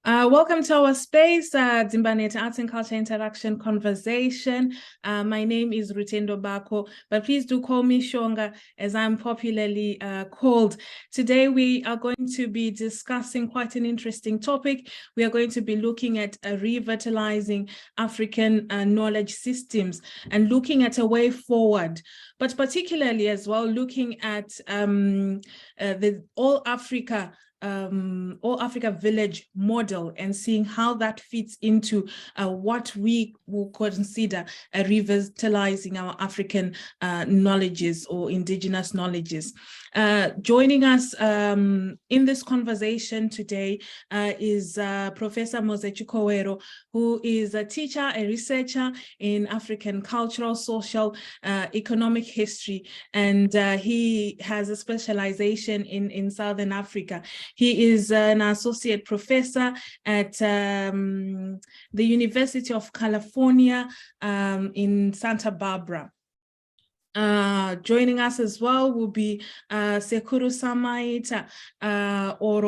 Welcome to our space, Dzimbanhete Arts and Culture Interaction Conversation. My name is Rutendo Bako, but please do call me Shonga as I'm popularly called. Today we are going to be discussing quite an interesting topic. We are going to be looking at revitalizing African knowledge systems and looking at a way forward, but particularly as well looking at the All Africa village model and seeing how that fits into what we will consider revitalizing our African knowledges or indigenous knowledges. Joining us in this conversation today is Professor Mhoze Chikowero, who is a teacher, a researcher in African cultural, social, economic history, and he has a specialization in Southern Africa. He is an associate professor at the University of California in Santa Barbara. Joining us as well will be Sekuru Samaita or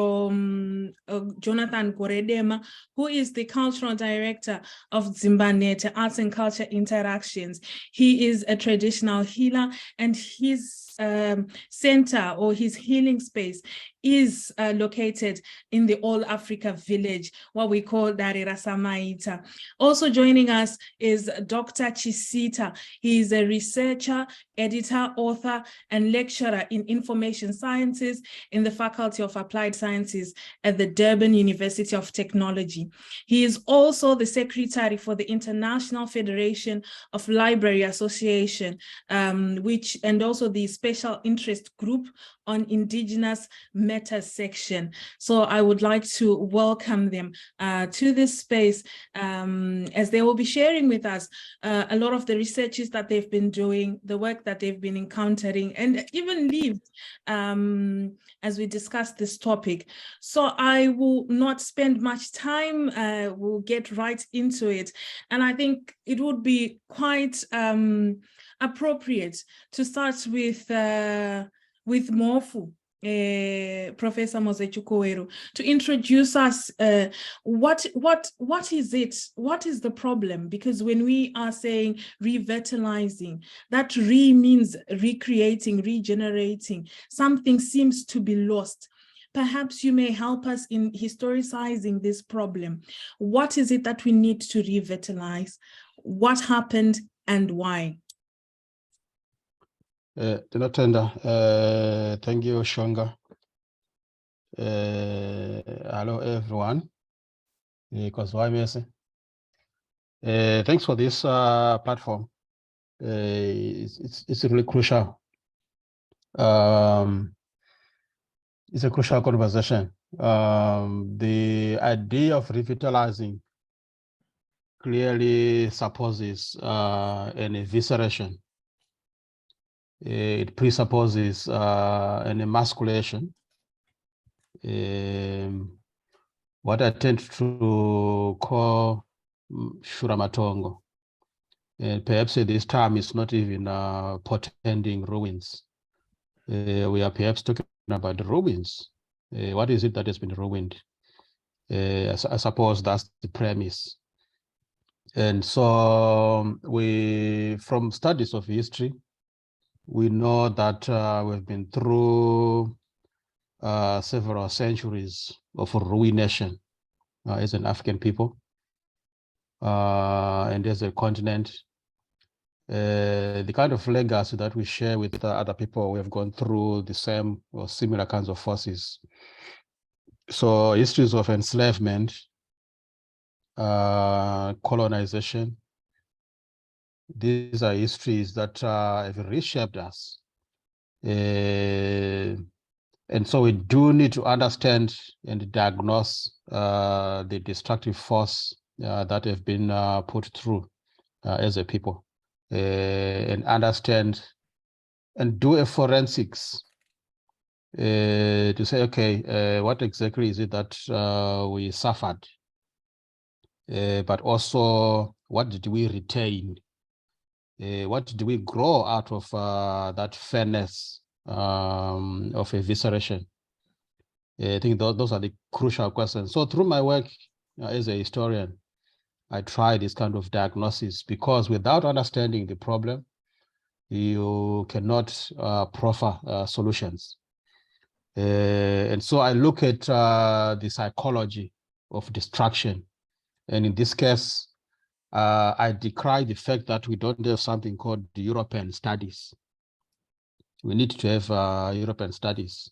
Jonathan Goredema, who is the cultural director of Dzimbanhete Arts and Culture Interactions. He is a traditional healer, and his center or his healing space is located in the All Africa Village, what we call Darira Samaita. Also joining us is Dr. Chisita. He is a researcher, editor, author, and lecturer in information sciences in the Faculty of Applied Sciences at the Durban University of Technology. He is also the secretary for the International Federation of Library Association, and also the special interest group on Indigenous Matters section. So I would like to welcome them to this space as they will be sharing with us a lot of the researches that they've been doing, the work that they've been encountering, and even lived as we discuss this topic. So I will not spend much time, we'll get right into it. And I think it would be quite appropriate to start with Mofu, Professor Mhoze Chikowero, to introduce us. What is it? What is the problem? Because when we are saying revitalizing, that means recreating, regenerating. Something seems to be lost. Perhaps you may help us in historicizing this problem. What is it that we need to revitalize? What happened and why? Tenda, thank you, Shonga. Hello, everyone. Thanks for this platform. It's really crucial. It's a crucial conversation. The idea of revitalizing clearly supposes an evisceration. It presupposes an emasculation, what I tend to call shuramatongo. And perhaps this term is not even portending ruins. We are perhaps talking about the ruins. What is it that has been ruined? I suppose that's the premise. And so from studies of history, we know that we've been through several centuries of ruination as an African people and as a continent. The kind of legacy that we share with other people, we have gone through the same or similar kinds of forces. So histories of enslavement, colonization, these are histories that have reshaped us. And so we do need to understand and diagnose the destructive force that have been put through as a people, and understand and do a forensics to say, okay, what exactly is it that we suffered? But also, what did we retain? What do we grow out of that fairness of evisceration? I think those are the crucial questions. So through my work as a historian, I try this kind of diagnosis, because without understanding the problem, you cannot proffer solutions. And so I look at the psychology of destruction. And in this case, I decry the fact that we don't have something called the European studies. We need to have European studies,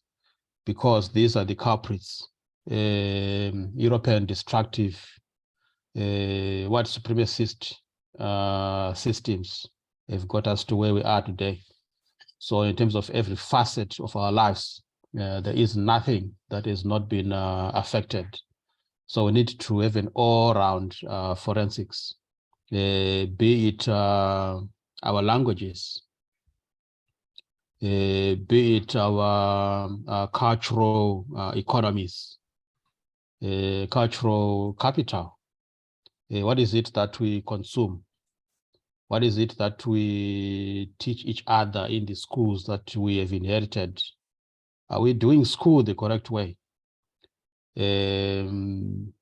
because these are the culprits. European destructive, white supremacist systems have got us to where we are today. So in terms of every facet of our lives, there is nothing that has not been affected. So we need to have an all-round forensics, be it our languages, be it our cultural economies, cultural capital. What is it that we consume? What is it that we teach each other in the schools that we have inherited? Are we doing school the correct way? Gono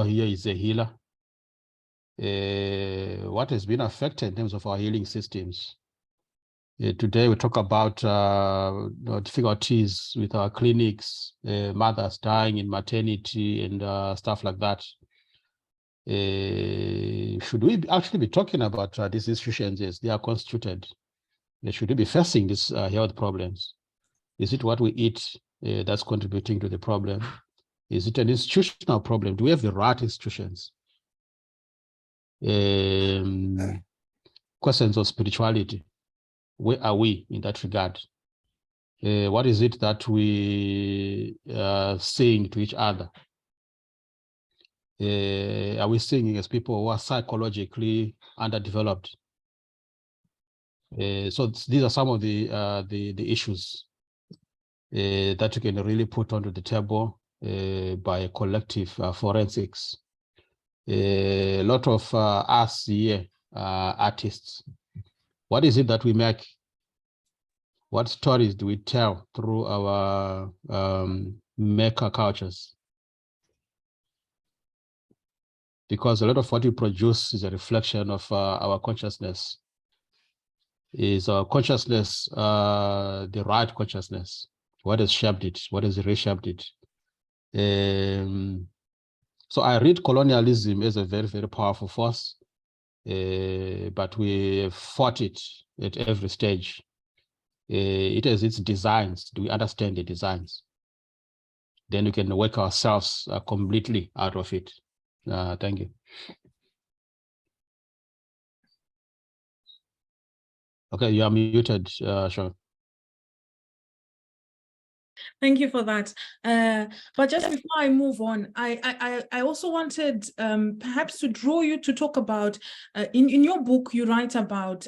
here is a healer. What has been affected in terms of our healing systems? Today we talk about difficulties with our clinics, mothers dying in maternity and stuff like that. Should we actually be talking about these institutions as they are constituted? Should we be facing these health problems? Is it what we eat that's contributing to the problem? Is it an institutional problem? Do we have the right institutions? Questions of spirituality. Where are we in that regard? What is it that we are saying to each other? Are we singing as people who are psychologically underdeveloped? So these are some of the issues that you can really put onto the table by a collective forensics. A lot of us here artists. What is it that we make? What stories do we tell through our maker cultures? Because a lot of what we produce is a reflection of our consciousness. Is our consciousness the right consciousness? What has shaped it? What has reshaped it? So I read colonialism as a very, very powerful force, but we have fought it at every stage. It has its designs. Do we understand the designs? Then we can work ourselves completely out of it. Thank you. Okay, you are muted, Sean. Thank you for that. But just before I move on, I also wanted perhaps to draw you to talk about, in your book, you write about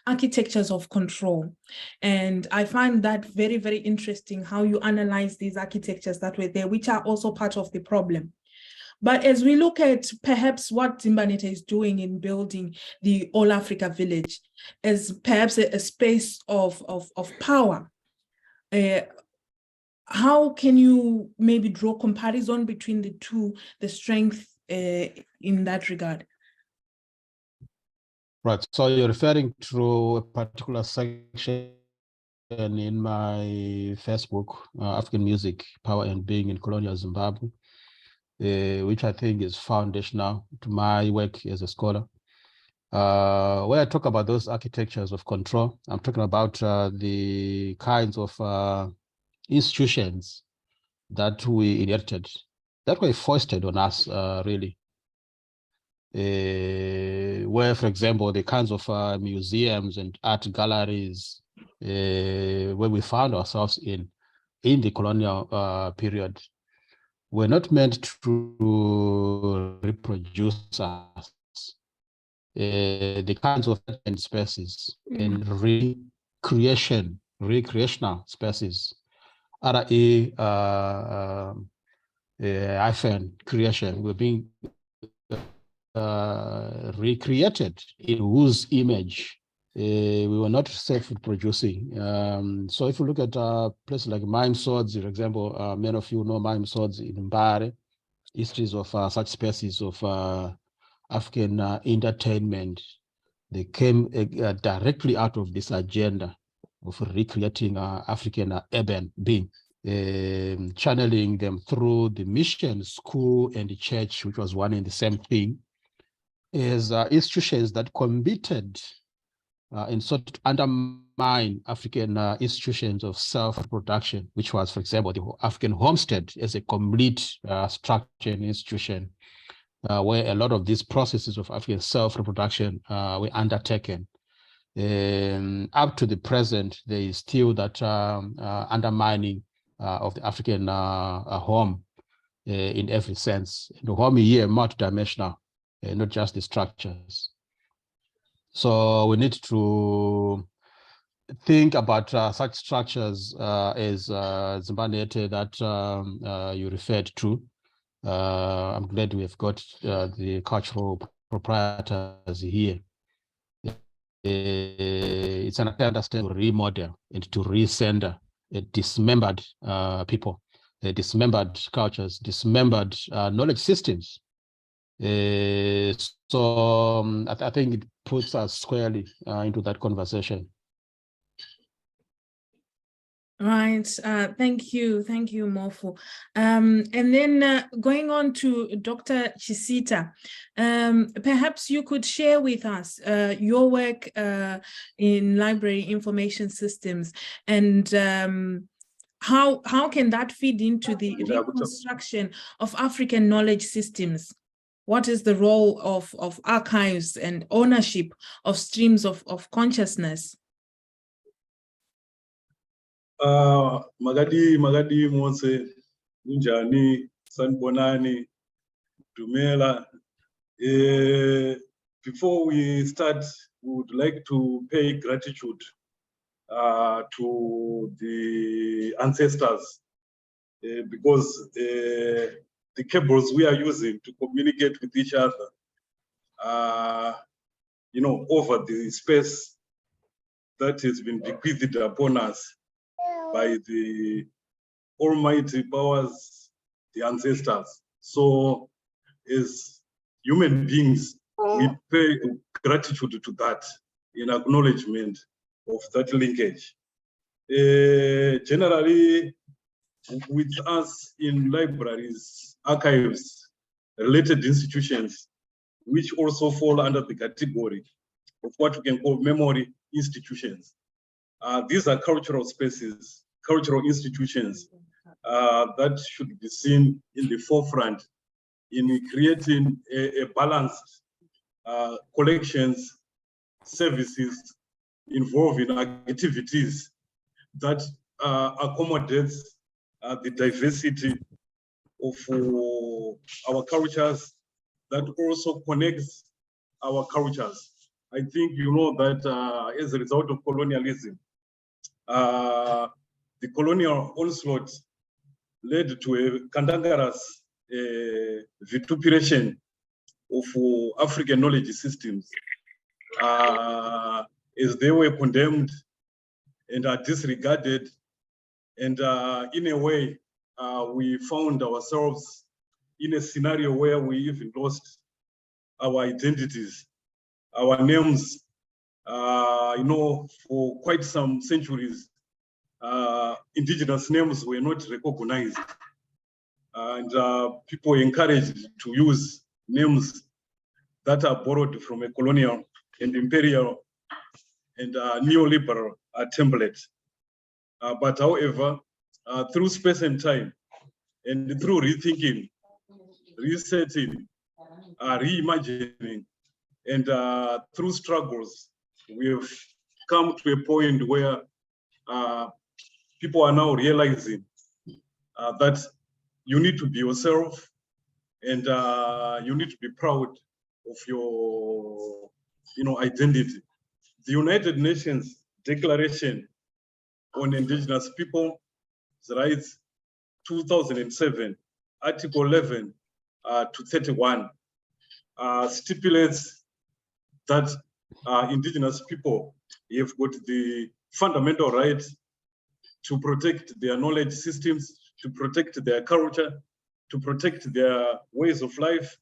architectures of control. And I find that very, very interesting how you analyze these architectures that were there, which are also part of the problem. But as we look at perhaps what Dzimbanhete is doing in building the All Africa Village as perhaps a space of power, how can you maybe draw comparison between the two, the strength in that regard? Right, so you're referring to a particular section in my Facebook, African Music, Power and Being in Colonial Zimbabwe, which I think is foundational to my work as a scholar. When I talk about those architectures of control, I'm talking about the kinds of institutions that we inherited, that were foisted on us, really. Where, for example, the kinds of museums and art galleries where we found ourselves in the colonial period were not meant to reproduce us. The kinds of spaces and recreational spaces, hyphen creation, were being recreated in whose image we were not self-producing. So if you look at places like Mhoze, for example, many of you know Mhoze in Mbare, histories of such species of African entertainment. They came directly out of this agenda of recreating African urban being, channeling them through the mission, school, and the church, which was one and the same thing, as institutions that committed and sought to undermine African institutions of self-production, which was, for example, the African homestead as a complete structure and institution, where a lot of these processes of African self-reproduction were undertaken. Up to the present, there is still that undermining of the African home in every sense. The home here, multidimensional, not just the structures. So we need to think about such structures as Dzimbanhete that you referred to. I'm glad we have got the cultural proprietors here. It's an understanding to remodel and to recenter dismembered people, dismembered cultures, dismembered knowledge systems. So I think it puts us squarely into that conversation. Right. Thank you, Mhoze. And then going on to Dr. Chisita, perhaps you could share with us your work in library information systems, and how can that feed into the reconstruction of African knowledge systems? What is the role of archives and ownership of streams of consciousness? Magadi Mhoze, Unjani, Sanbonani, Dumela. Before we start, we would like to pay gratitude to the ancestors because the cables we are using to communicate with each other, over the space that has been bequeathed upon us by the almighty powers, the ancestors. So as human beings, we pay gratitude to that in acknowledgement of that linkage. Generally, with us in libraries, archives, related institutions, which also fall under the category of what we can call memory institutions. These are cultural spaces, cultural institutions that should be seen in the forefront in creating a balanced collections, services involving activities that accommodates the diversity of our cultures, that also connects our cultures. I think you know that as a result of colonialism, the colonial onslaught led to a cantankerous vituperation of African knowledge systems as they were condemned and are disregarded. And in a way, we found ourselves in a scenario where we even lost our identities, our names. For quite some centuries, indigenous names were not recognized. And people were encouraged to use names that are borrowed from a colonial and imperial and neoliberal template. But however, through space and time, and through rethinking, resetting, reimagining, and through struggles, we have come to a point where people are now realizing that you need to be yourself, and you need to be proud of your identity. The United Nations Declaration on Indigenous People's Rights, 2007, Article 11 to 31, stipulates that indigenous people have got the fundamental right to protect their knowledge systems, to protect their culture, to protect their ways of life,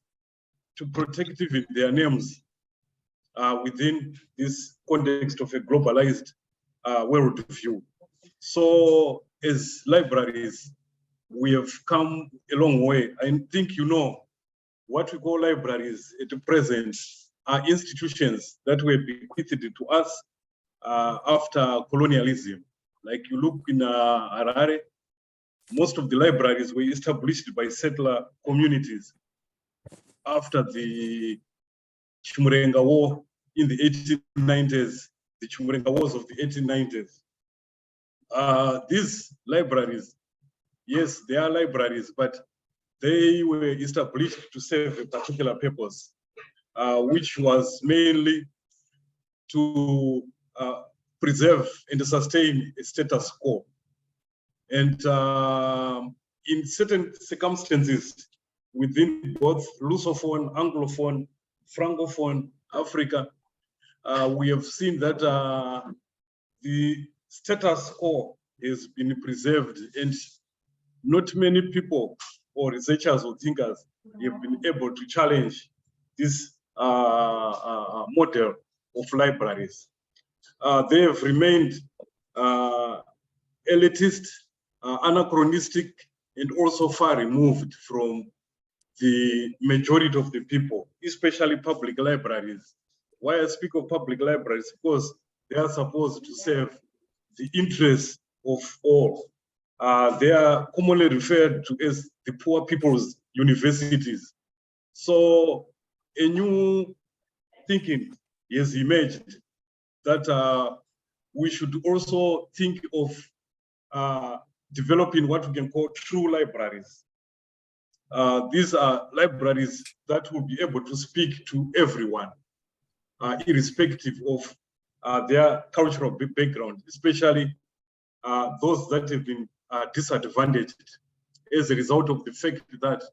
to protect even their names within this context of a globalized worldview. So as libraries, we have come a long way. I think you know what we call libraries at the present are institutions that were bequeathed to us after colonialism. Like you look in Harare, most of the libraries were established by settler communities after the Chimurenga War in the 1890s, the Chimurenga Wars of the 1890s. These libraries, yes, they are libraries, but they were established to serve a particular purpose, which was mainly to preserve and sustain a status quo. And in certain circumstances within both Lusophone, Anglophone, Francophone Africa, we have seen that the status quo has been preserved, and not many people or researchers or thinkers have been able to challenge this model of libraries. They have remained elitist, anachronistic, and also far removed from the majority of the people, especially public libraries. Why I speak of public libraries? Because they are supposed to serve the interests of all. They are commonly referred to as the poor people's universities. So a new thinking has emerged that we should also think of developing what we can call true libraries. These are libraries that will be able to speak to everyone, irrespective of their cultural background, especially those that have been disadvantaged as a result of the fact that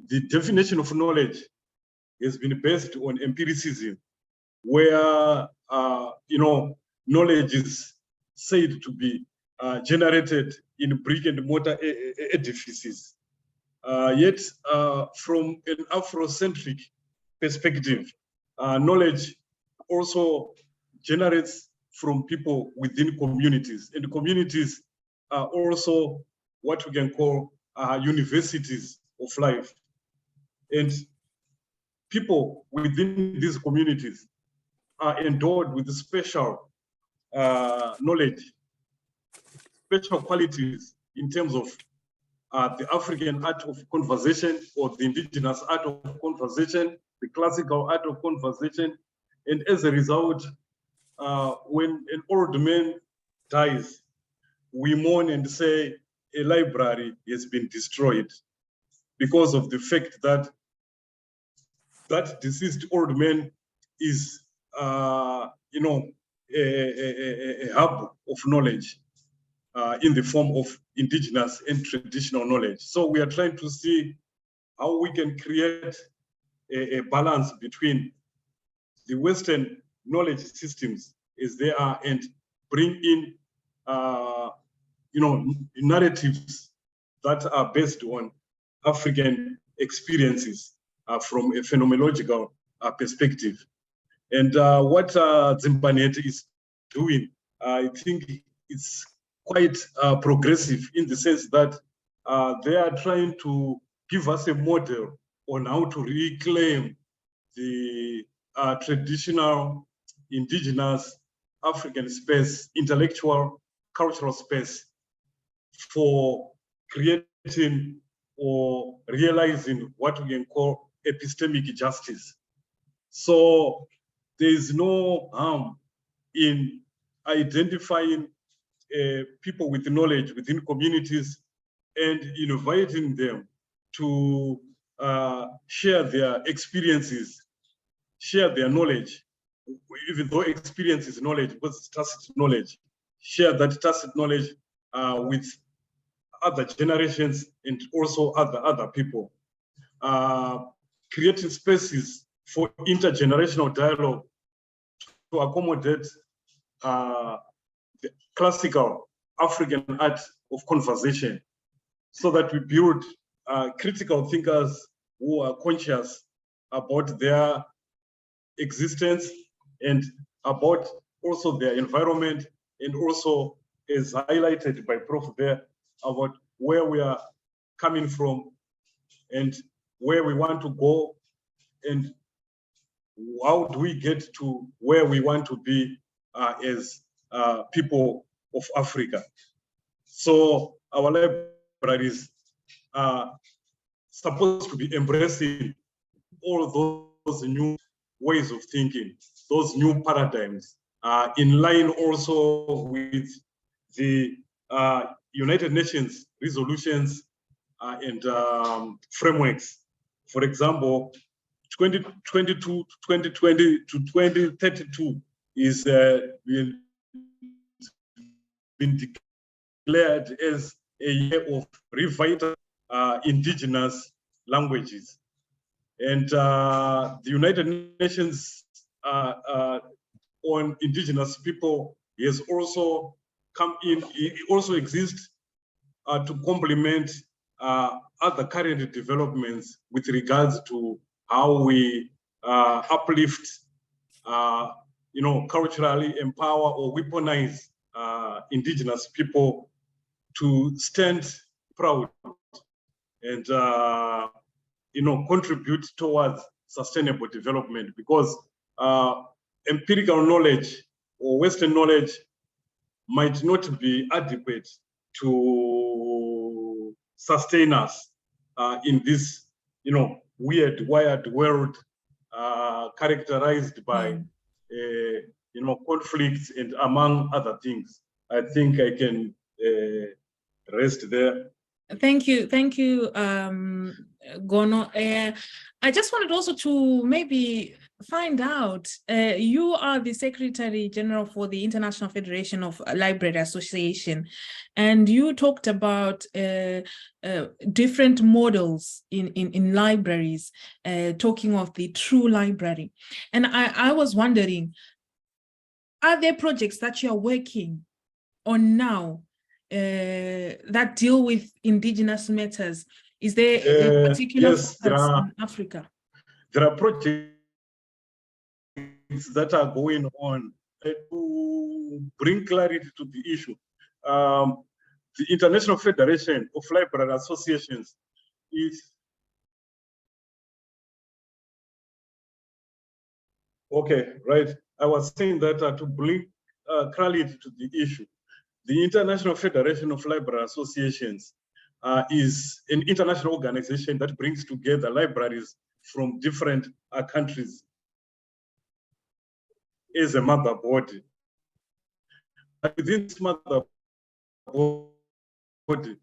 the definition of knowledge has been based on empiricism, where knowledge is said to be generated in brick and mortar edifices. Yet, from an Afrocentric perspective, knowledge also generates from people within communities, and communities are also what we can call universities of life. And people within these communities are endowed with special knowledge, special qualities in terms of the African art of conversation, or the indigenous art of conversation, the classical art of conversation. And as a result, when an old man dies, we mourn and say a library has been destroyed because of the fact that that deceased old man is, a hub of knowledge in the form of indigenous and traditional knowledge. So we are trying to see how we can create a balance between the Western knowledge systems as they are, and bring in, narratives that are based on African experiences from a phenomenological perspective. And what Dzimbanhete is doing, I think it's quite progressive in the sense that they are trying to give us a model on how to reclaim the traditional indigenous African space, intellectual, cultural space, for creating or realizing what we can call epistemic justice. So there is no harm in identifying people with knowledge within communities and inviting them to share their experiences, share their knowledge, even though experience is knowledge, because it's tacit knowledge, share that tacit knowledge with other generations and also other people. Creating spaces for intergenerational dialogue to accommodate the classical African art of conversation, so that we build critical thinkers who are conscious about their existence and about also their environment, and also, as highlighted by Prof there, about where we are coming from and where we want to go, and how do we get to where we want to be as people of Africa. So our libraries are supposed to be embracing all those new ways of thinking, those new paradigms, in line also with the United Nations resolutions and frameworks. For example, 2022 to 2020 to 2032 is been declared as a year of revitalizing indigenous languages. And the United Nations on indigenous people has also come in, it also exists to complement other current developments with regards to how we uplift, culturally empower or weaponize indigenous people to stand proud and contribute towards sustainable development, because empirical knowledge or Western knowledge might not be adequate to sustain us in this, weird, wired world characterized by, conflicts and among other things. I think I can rest there. Thank you, Gono. I just wanted also to maybe find out, you are the Secretary General for the International Federation of Library Association, and you talked about different models in libraries, talking of the true library. And I was wondering, are there projects that you're working on now that deal with indigenous matters? Is there a particular focus in Africa? There are projects that are going on to bring clarity to the issue. The International Federation of Library Associations is okay, right? I was saying that to bring clarity to the issue. The International Federation of Library Associations is an international organization that brings together libraries from different countries as a mother body. Within this mother body,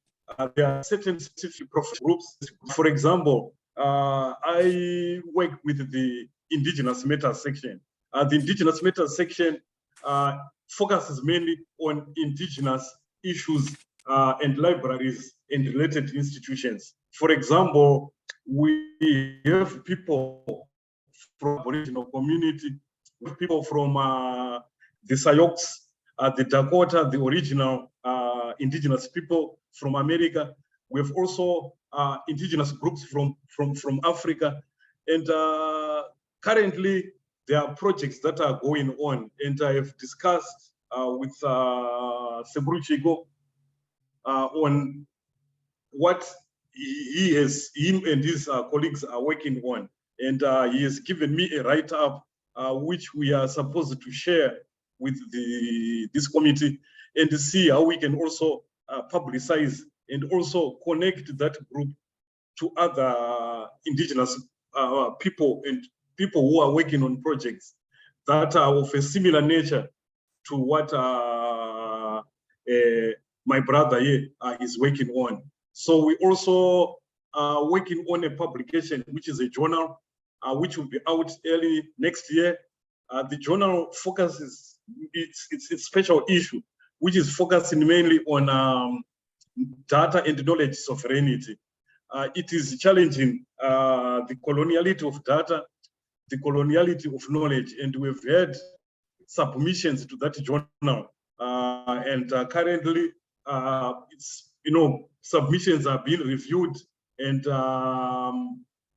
there are certain specific professional groups. For example, I work with the Indigenous Matters section. The Indigenous Matters section focuses mainly on indigenous issues and libraries and related institutions. For example, we have people from Aboriginal community, people from the Sayoks, the Dakota, the original indigenous people from America. We have also indigenous groups from Africa. And currently, there are projects that are going on, and I have discussed with Sekuru on what him and his colleagues are working on. And he has given me a write-up which we are supposed to share with this committee and see how we can also publicize and also connect that group to other indigenous people and people who are working on projects that are of a similar nature to what my brother here is working on. So we also are working on a publication, which is a journal, which will be out early next year. The journal focuses, it's a special issue, which is focusing mainly on data and knowledge sovereignty. It is challenging the coloniality of data the coloniality of knowledge, and we've had submissions to that journal. And currently, it's, submissions are being reviewed, and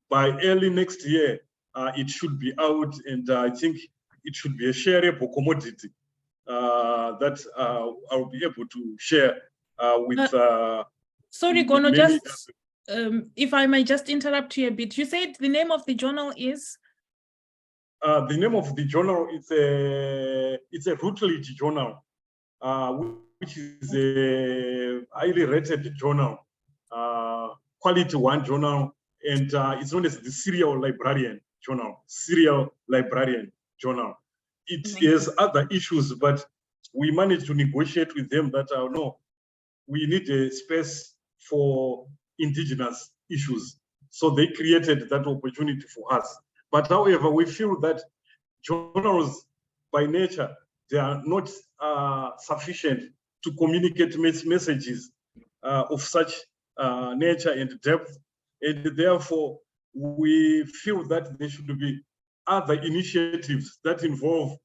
by early next year, it should be out, and I think it should be a shareable commodity that I'll be able to share with. Sorry, Gono, just if I may just interrupt you a bit. You said the name of the journal is? The name of the journal is it's a Rutledge journal, which is a highly rated journal, quality one journal, and it's known as the Serial Librarian Journal. Serial Librarian Journal. It has other issues, but we managed to negotiate with them that no, we need a space for indigenous issues. So they created that opportunity for us. But however, we feel that journals by nature, they are not sufficient to communicate messages of such nature and depth. And therefore, we feel that there should be other initiatives that involve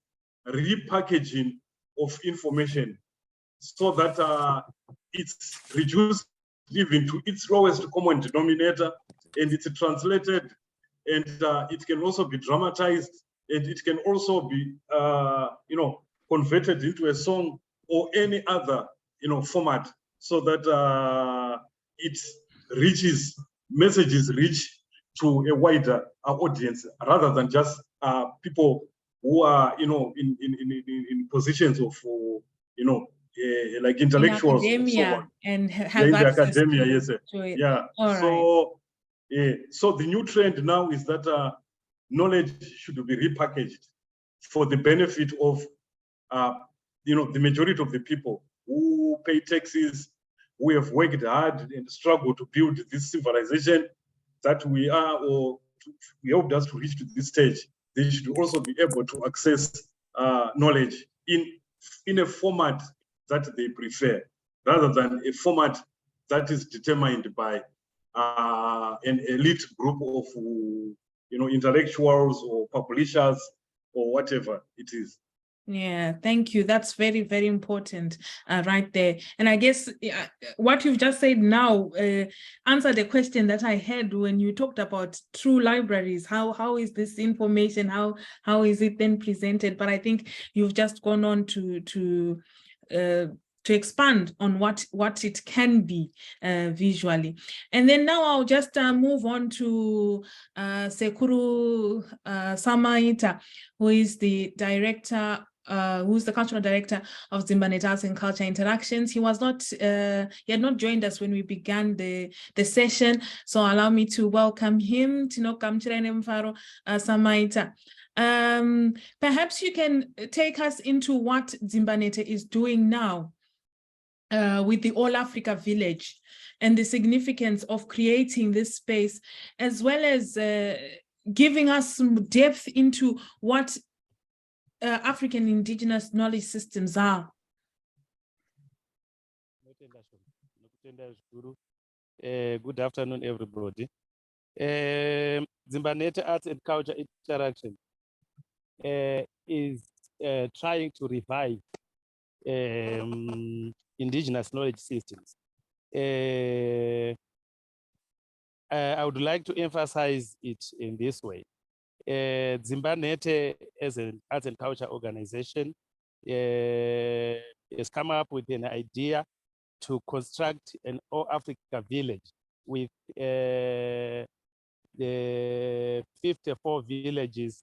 repackaging of information so that it's reduced even to its lowest common denominator, and it's translated, and it can also be dramatized, and it can also be converted into a song or any other format, so that it reaches, messages reach to a wider audience rather than just people who are in positions of like intellectuals in academia, so on. and have in the access academia, yes, to it. yeah. All right. So the new trend now is that knowledge should be repackaged for the benefit of the majority of the people who pay taxes, who have worked hard and struggled to build this civilization that we are, or we helped us to reach to this stage. They should also be able to access knowledge in a format that they prefer, rather than a format that is determined by an elite group of intellectuals or publishers or whatever it is. Yeah, thank you. That's very, very important right there. And I guess what you've just said now answered the question that I had when you talked about true libraries. How is this information? How is it then presented? But I think you've just gone on to expand on what it can be visually. And then now I'll just move on to Sekuru Samaita, who is the director, who's the cultural director of Dzimbanhete Arts and Culture Interactions. He had not joined us when we began the session, so allow me to welcome him. Samaita. Perhaps you can take us into what Dzimbanhete is doing now with the All Africa Village and the significance of creating this space, as well as giving us some depth into what African indigenous knowledge systems are. Good afternoon, everybody. Dzimbanhete Arts and Culture Interaction is trying to revive indigenous knowledge systems. I would like to emphasize it in this way. Dzimbanhete, as an arts and culture organization, has come up with an idea to construct an all-Africa village with the 54 villages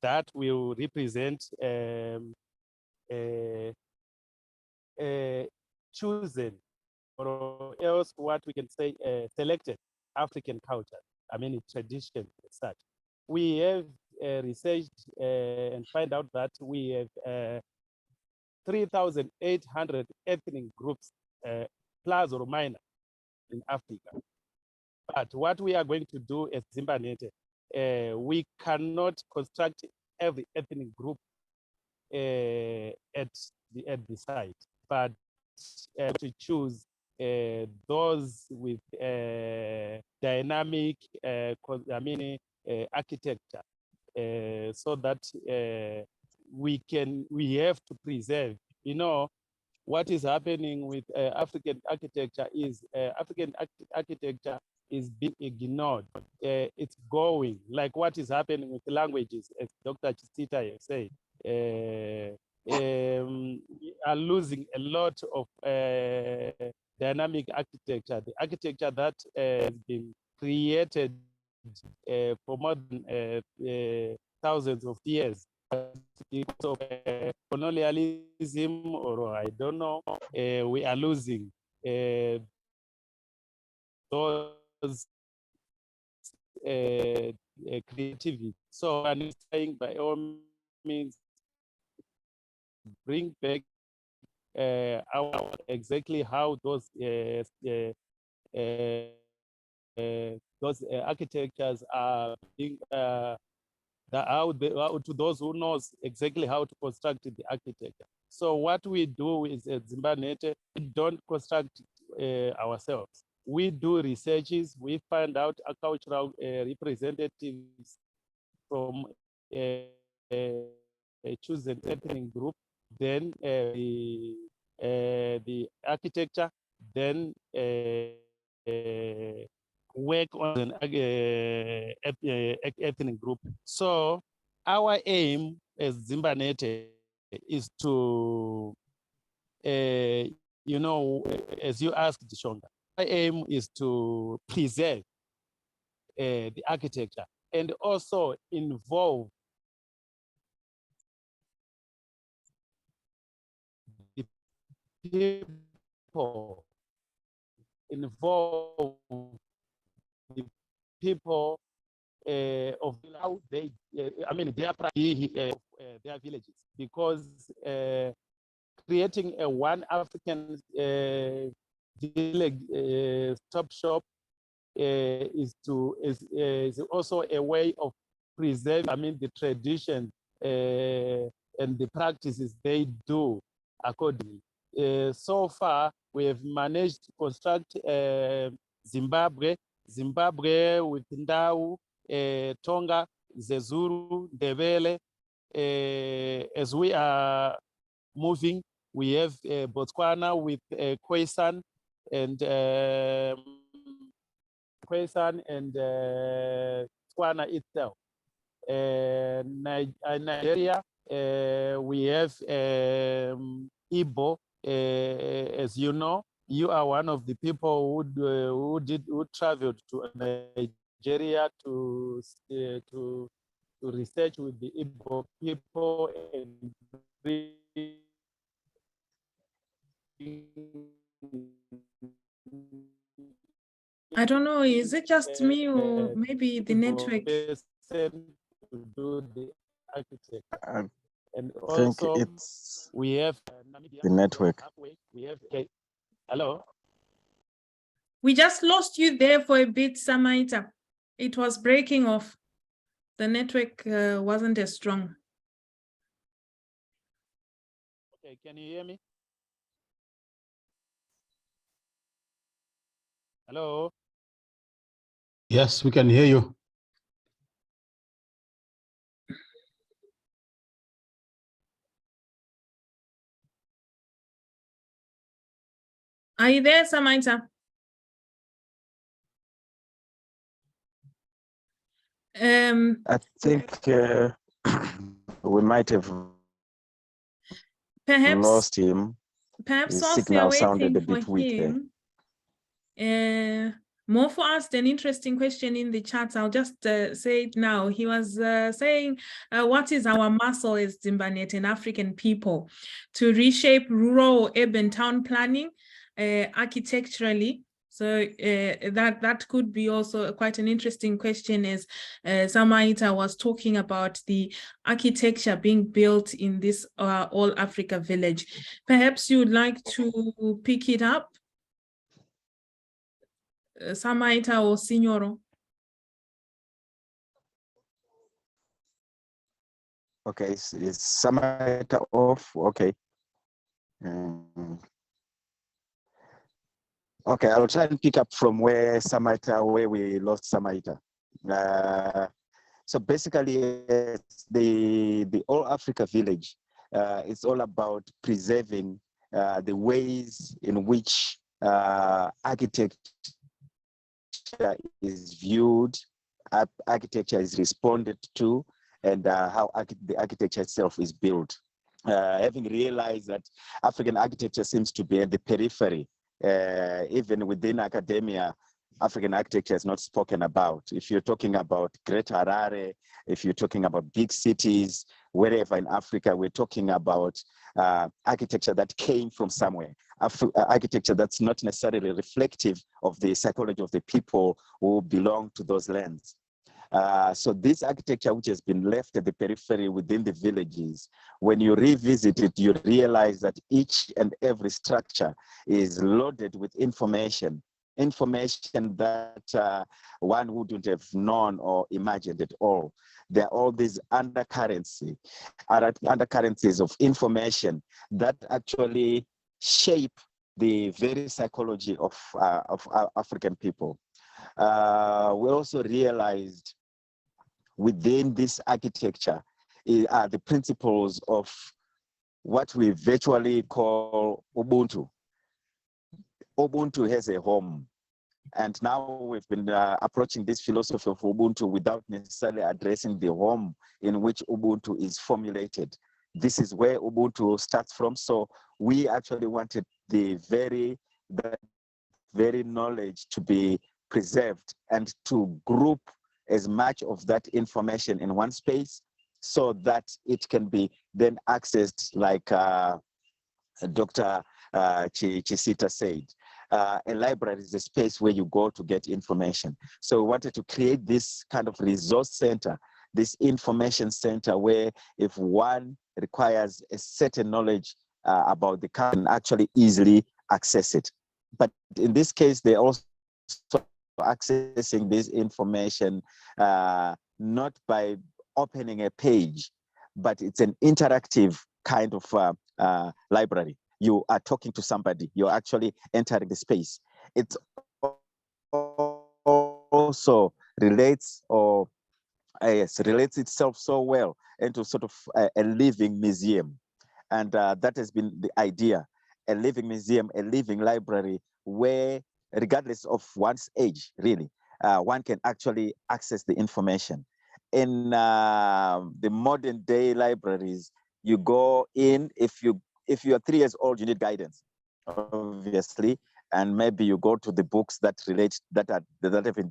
that will represent chosen, or else what we can say selected African culture, I mean tradition as such. We have researched and find out that we have 3,800 ethnic groups, plus or minus, in Africa. But what we are going to do as Dzimbanhete, we cannot construct every ethnic group at the site, but to choose those with dynamic, architecture so that we have to preserve. You know, what is happening with African architecture is architecture is being ignored. It's going like what is happening with languages, as Dr. Chisita said. We are losing a lot of dynamic architecture, the architecture that has been created for more than thousands of years. Because of colonialism, or I don't know, we are losing those creativity. So I'm saying by all means, bring back our exactly how those architectures are being how to those who knows exactly how to construct the architecture. So what we do is at Dzimbanhete, we don't construct ourselves. We do researches, we find out our cultural representatives from a chosen ethnic group, then the architecture, then work on an ethnic group. So our aim as Dzimbanhete is to, you know, as you asked, Shonga, our aim is to preserve the architecture and also involve the people, involve the people of how they, I mean, their villages, because creating a one African village stop shop is also a way of preserving, I mean, the tradition and the practices they do accordingly. So far, we have managed to construct Zimbabwe with Ndau, Tonga, Zezuru, Ndebele. As we are moving, we have Botswana with Khoisan and Botswana itself. Nigeria, we have Igbo. As you know, you are one of the people who traveled to Nigeria to research with the Igbo people and I don't know, is it just me or maybe the network? To do the architect. I And think also it's we have the network. We have hello. We just lost you there for a bit, Samaita. It was breaking off. The network wasn't as strong. Okay, can you hear me? Hello. Yes, we can hear you. Are you there, Samaita? I think we might have Perhaps lost him. Perhaps His whilst we signal are sounded waiting a bit for weak there. him, Mofo asked an interesting question in the chat. I'll just say it now. He was saying, what is our muscle as Dzimbanhete and African people to reshape rural urban town planning architecturally? So that could be also quite an interesting question, as Samaita was talking about the architecture being built in this All Africa village. Perhaps you would like to pick it up, Samaita or Signoro? Okay, is Samaita off? Okay. Okay, I'll try and pick up from where we lost Samaita. So basically, the All Africa Village, it's all about preserving the ways in which architecture is viewed, architecture is responded to, and how the architecture itself is built. Having realized that African architecture seems to be at the periphery, even within academia, African architecture is not spoken about. If you're talking about Greater Harare, if you're talking about big cities, wherever in Africa, we're talking about architecture that came from somewhere, architecture that's not necessarily reflective of the psychology of the people who belong to those lands. So this architecture, which has been left at the periphery within the villages, when you revisit it, you realize that each and every structure is loaded with information that one wouldn't have known or imagined at all. There are all these undercurrents of information that actually shape the very psychology of African people. We also realized within this architecture are the principles of what we virtually call Ubuntu. Ubuntu has a home. And now we've been approaching this philosophy of Ubuntu without necessarily addressing the home in which Ubuntu is formulated. This is where Ubuntu starts from. So we actually wanted that very knowledge to be preserved and to group as much of that information in one space so that it can be then accessed like Dr. Chisita said. A library is a space where you go to get information. So we wanted to create this kind of resource center, this information center where if one requires a certain knowledge about the country, can actually easily access it. But in this case, they're also accessing this information not by opening a page, but it's an interactive kind of library. You are talking to somebody, you're actually entering the space. It also relates itself so well into sort of a living museum. And that has been the idea, a living museum, a living library where, regardless of one's age, really, one can actually access the information. In the modern day libraries, you go in, if you're 3 years old, you need guidance, obviously, and maybe you go to the books that have been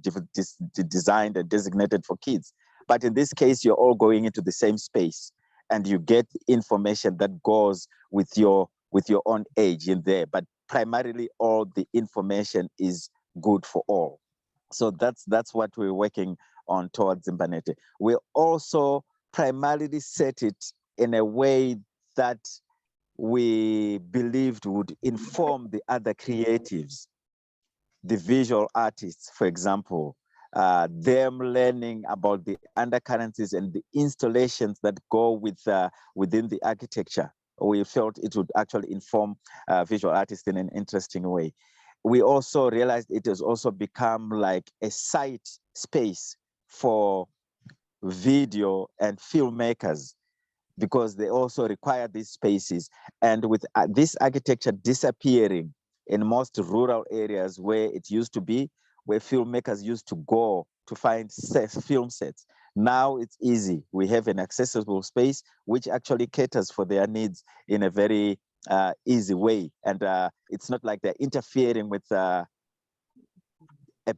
designed and designated for kids. But in this case, you're all going into the same space, and you get information that goes with your own age in there. But primarily, all the information is good for all. So that's what we're working on towards Dzimbanhete. We also primarily set it in a way that we believed would inform the other creatives, the visual artists, for example, them learning about the undercurrents and the installations that go with within the architecture. We felt it would actually inform visual artists in an interesting way. We also realized it has also become like a site space for video and filmmakers, because they also require these spaces. And with this architecture disappearing in most rural areas where it used to be, where filmmakers used to go to find film sets, now it's easy. We have an accessible space which actually caters for their needs in a very easy way. And it's not like they're interfering with a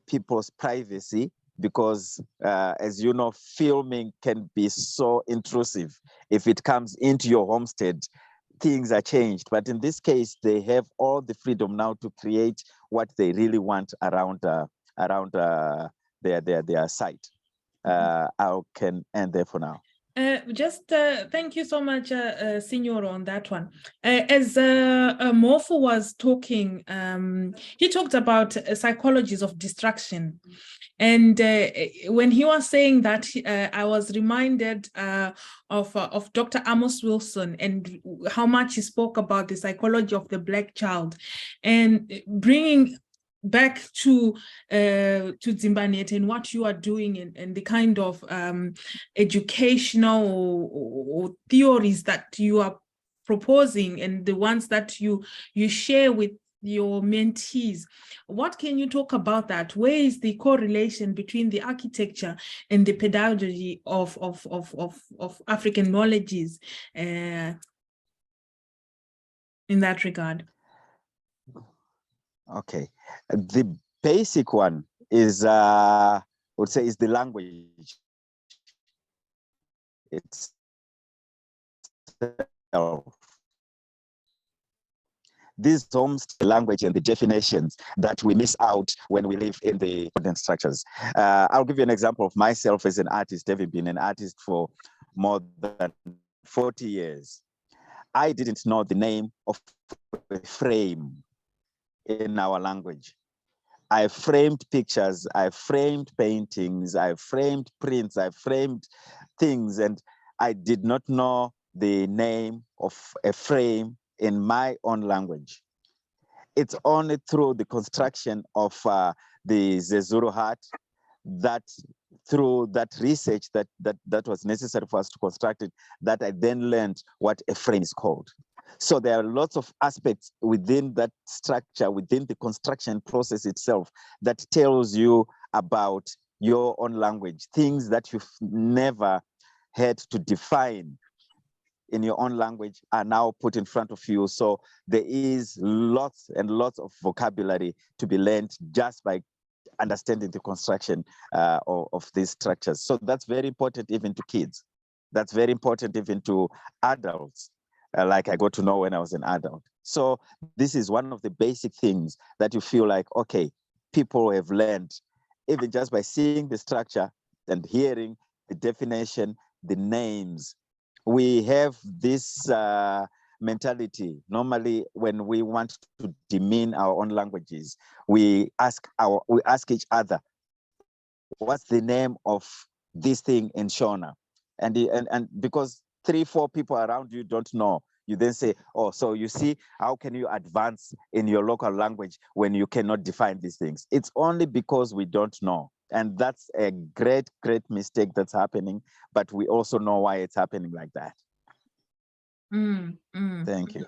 people's privacy, because as you know, filming can be so intrusive. If it comes into your homestead, things are changed. But in this case, they have all the freedom now to create what they really want around their site. I can end there for now. Thank you so much, Signor, on that one. As Mhoze was talking, he talked about psychologies of distraction. And when he was saying that, I was reminded of Dr. Amos Wilson and how much he spoke about the psychology of the Black child, and bringing back to Dzimbanhete and what you are doing and the kind of educational or theories that you are proposing and the ones that you share with your mentees. What can you talk about that? Where is the correlation between the architecture and the pedagogy of African knowledges in that regard? Okay, the basic one is, I would say, is the language itself. These homes, the language and the definitions that we miss out when we live in the modern structures. I'll give you an example of myself as an artist, having been an artist for more than 40 years. I didn't know the name of a frame in our language. I framed pictures, I framed paintings, I framed prints, I framed things, and I did not know the name of a frame in my own language. It's only through the construction of the Zezuru hut, that through that research that was necessary for us to construct it, that I then learned what a frame is called. So there are lots of aspects within that structure, within the construction process itself, that tells you about your own language, things that you've never had to define in your own language are now put in front of you. So there is lots and lots of vocabulary to be learned just by understanding the construction of these structures. So that's very important even to kids. That's very important even to adults, like I got to know when I was an adult. So this is one of the basic things that you feel like, okay, people have learned, even just by seeing the structure and hearing the definition, the names. We have this mentality. Normally, when we want to demean our own languages, we ask each other, what's the name of this thing in Shona? And because 3-4 people around you don't know, you then say, oh, so you see, how can you advance in your local language when you cannot define these things? It's only because we don't know. And that's a great, great mistake that's happening, but we also know why it's happening like that. Thank you.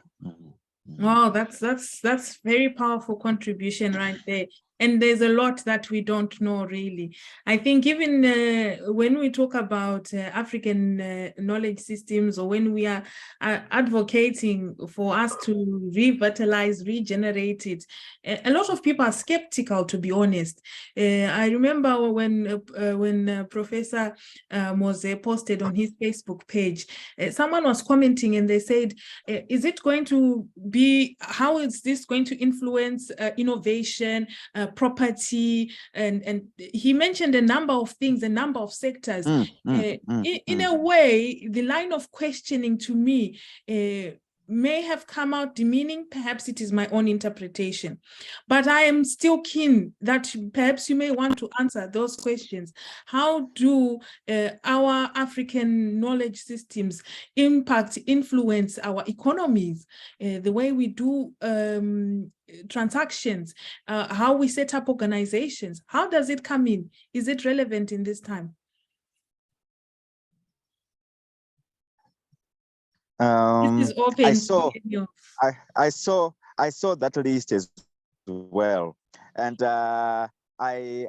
Wow, that's very powerful contribution right there. And there's a lot that we don't know, really. I think even when we talk about African knowledge systems, or when we are advocating for us to revitalize, regenerate it, a lot of people are skeptical, to be honest. I remember when Professor Mhoze posted on his Facebook page, someone was commenting and they said, is it going to be, how is this going to influence innovation, property, and he mentioned a number of things, a number of sectors. In a way, the line of questioning to me may have come out demeaning. Perhaps it is my own interpretation, but I am still keen that perhaps you may want to answer those questions. How do our African knowledge systems influence our economies, the way we do transactions, how we set up organizations? How does it come in? Is it relevant in this time? This is open. I saw that list as well, and I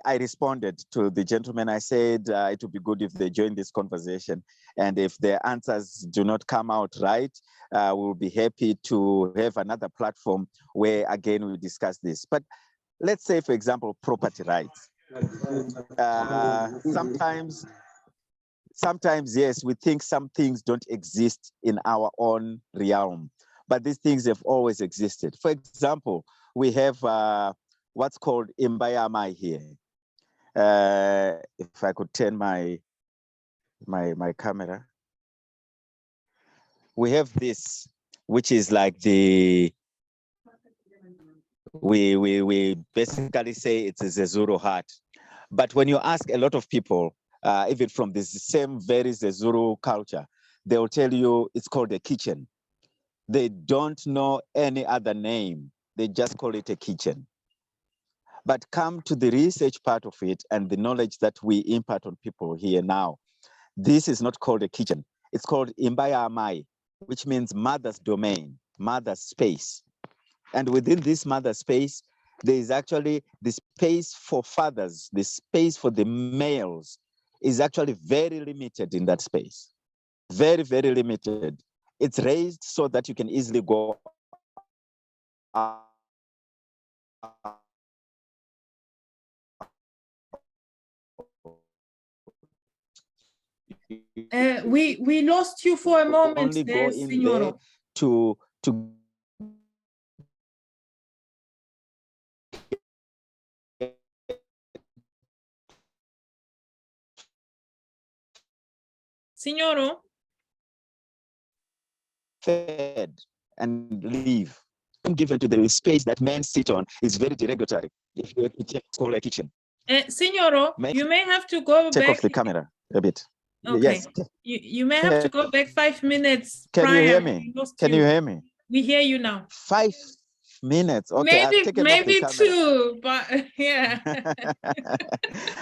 responded to the gentleman. I said it would be good if they join this conversation, and if their answers do not come out right, we'll be happy to have another platform where again we discuss this. But let's say, for example, property rights. Sometimes, yes, we think some things don't exist in our own realm, but these things have always existed. For example, we have what's called Imbayamai here. If I could turn my camera. We have this, which is like we basically say it's a Zezuru hut. But when you ask a lot of people, even from this same very Zezuru culture, they will tell you it's called a kitchen. They don't know any other name. They just call it a kitchen. But come to the research part of it and the knowledge that we impart on people here now. This is not called a kitchen. It's called Imbaya Amai, which means mother's domain, mother's space. And within this mother space, there is actually the space for fathers, the space for the males is actually very limited in that space. Very, very limited. It's raised so that you can easily go out. We lost you for a moment Only there, go in Signoro. there to Signoro? fed and leave. Given to the space that men sit on is very derogatory. If you call a kitchen. Signoro, you may have to go Take back. off the camera a bit. Okay. Yes. You may have to go back 5 minutes. Can prior. you hear me? Can you hear me? We hear you now. 5 minutes. Okay, I've taken off the maybe camera. 2, but yeah.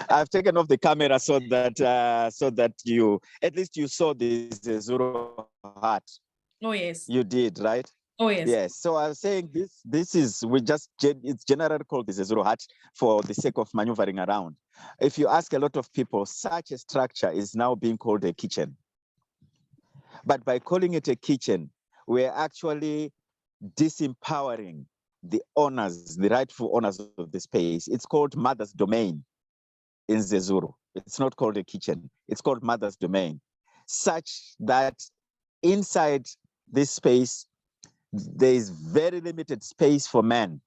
I've taken off the camera so that you at least you saw this Zulu hat. Oh yes. You did, right? Oh yes. Yes. So I was saying this is it's generally called the Zulu hat for the sake of maneuvering around. If you ask a lot of people, such a structure is now being called a kitchen. But by calling it a kitchen, we're actually disempowering the owners, the rightful owners of the space. It's called mother's domain in Zezuru. It's not called a kitchen. It's called mother's domain, such that inside this space, there is very limited space for men.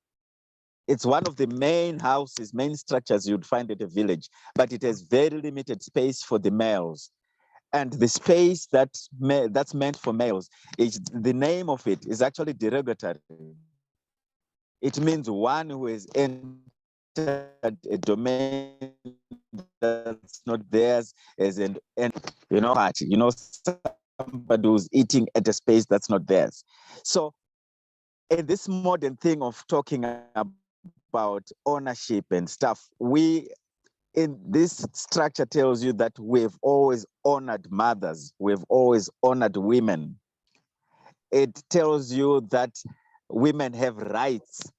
It's one of the main houses, main structures you'd find at a village, but it has very limited space for the males. And the space that's meant for males, the name of it is actually derogatory. It means one who has entered a domain that's not theirs, somebody who's eating at a space that's not theirs. So in this modern thing of talking about ownership and stuff, in this structure tells you that we've always honored mothers, we've always honored women. It tells you that women have rights.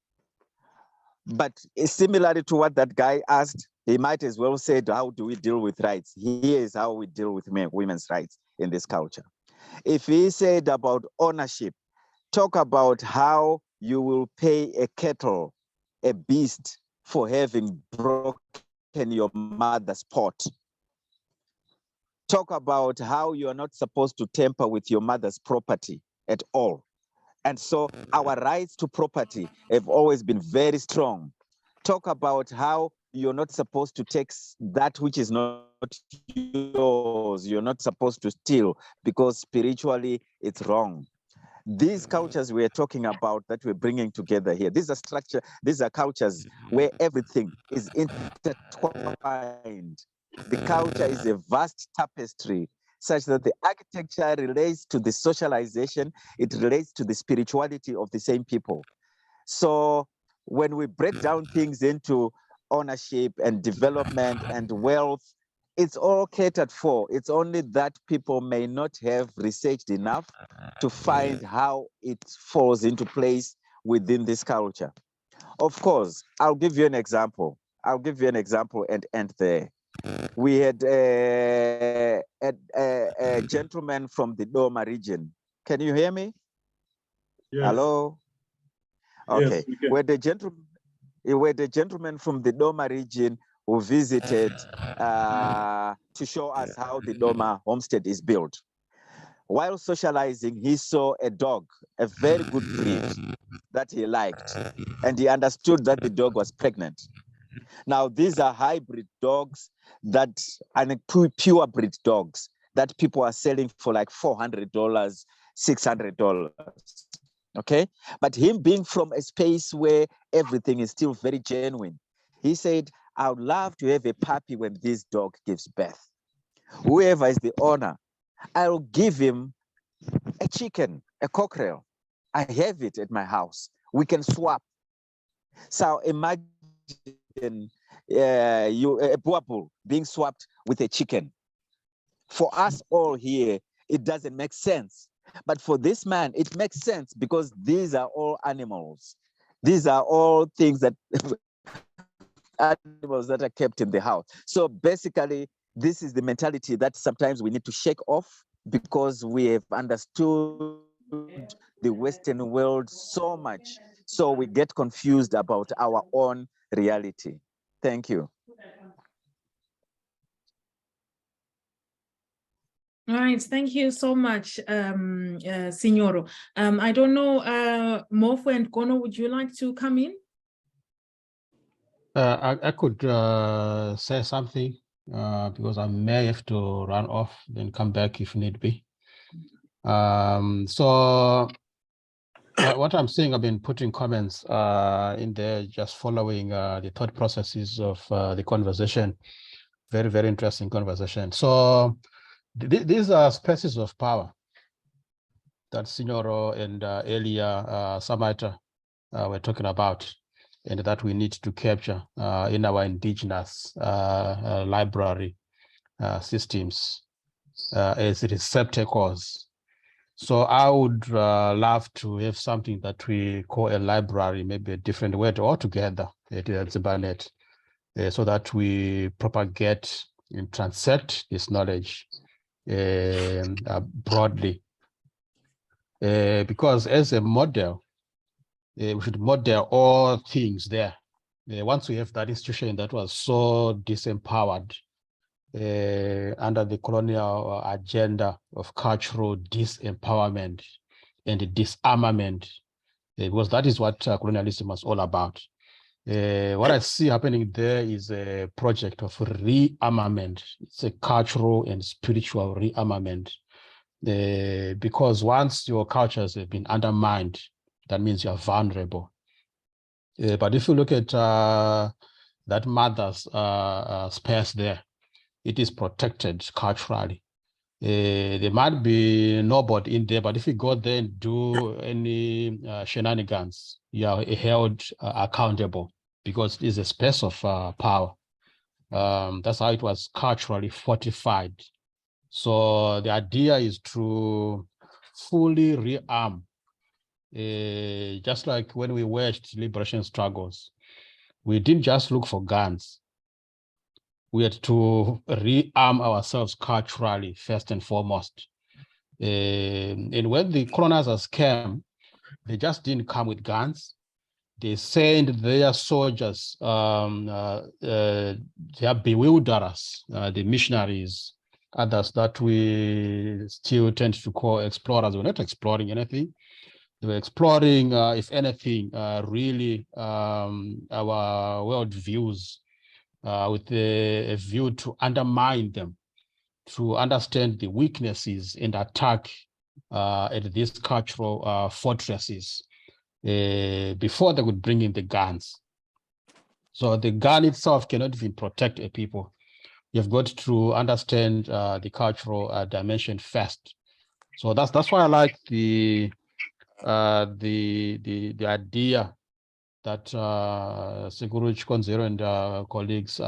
But similarly to what that guy asked, he might as well say, how do we deal with rights? Here is how we deal with women's rights in this culture. If he said about ownership, talk about how you will pay a cattle, a beast, for having broken your mother's pot. Talk about how you are not supposed to tamper with your mother's property at all. And so our rights to property have always been very strong. Talk about how you're not supposed to take that which is not yours. You're not supposed to steal because spiritually it's wrong. These cultures we're talking about that we're bringing together here, these are cultures where everything is intertwined. The culture is a vast tapestry such that the architecture relates to the socialization, it relates to the spirituality of the same people. So when we break down things into ownership and development and wealth, it's all catered for. It's only that people may not have researched enough to find how it falls into place within this culture. Of course, I'll give you an example. And end there. We had a gentleman from the Doma region. Can you hear me? Yes. Hello? Okay. Yes, we can. We're the gentleman from the Doma region who visited to show us how the Doma homestead is built. While socializing, he saw a dog, a very good breed that he liked, and he understood that the dog was pregnant. Now, these are hybrid dogs and pure breed dogs that people are selling for like $400, $600. Okay, but him being from a space where everything is still very genuine, he said, I would love to have a puppy when this dog gives birth. Whoever is the owner, I'll give him a chicken, a cockerel. I have it at my house. We can swap. So imagine chicken, a purple being swapped with a chicken. For us all here, it doesn't make sense. But for this man, it makes sense because these are all animals. These are all things that animals that are kept in the house. So basically, this is the mentality that sometimes we need to shake off because we have understood the Western world so much. So we get confused about our own reality. Thank you. All right, thank you so much, Signoro. I don't know, Mhoze and Gono, would you like to come in? I could say something because I may have to run off, then come back if need be. So what I'm saying, I've been putting comments in there, just following the thought processes of the conversation. Very, very interesting conversation. So these are spaces of power that Signoro and earlier Samita were talking about, and that we need to capture in our indigenous library systems as receptacles. So I would love to have something that we call a library, maybe a different word altogether at Dzimbanhete, so that we propagate and transect this knowledge broadly. Because as a model, we should model all things there. Once we have that institution that was so disempowered under the colonial agenda of cultural disempowerment and disarmament, because that is what colonialism was all about. What I see happening there is a project of rearmament. It's a cultural and spiritual rearmament. Because once your cultures have been undermined, that means you are vulnerable. But if you look at that mother's space there, it is protected culturally. There might be nobody in there, but if you go there and do any shenanigans, you are held accountable because it is a space of power. That's how it was culturally fortified. So the idea is to fully rearm, just like when we waged liberation struggles. We didn't just look for guns. We had to rearm ourselves culturally, first and foremost. And when the colonizers came, they just didn't come with guns. They sent their soldiers, their bewilderers, the missionaries, others that we still tend to call explorers. We're not exploring anything. They were exploring, if anything, really our worldviews with a view to undermine them, to understand the weaknesses and attack at these cultural fortresses before they would bring in the guns. So the gun itself cannot even protect a people. You've got to understand the cultural dimension first. So that's why I like the idea that Sekuru, Chikowero and colleagues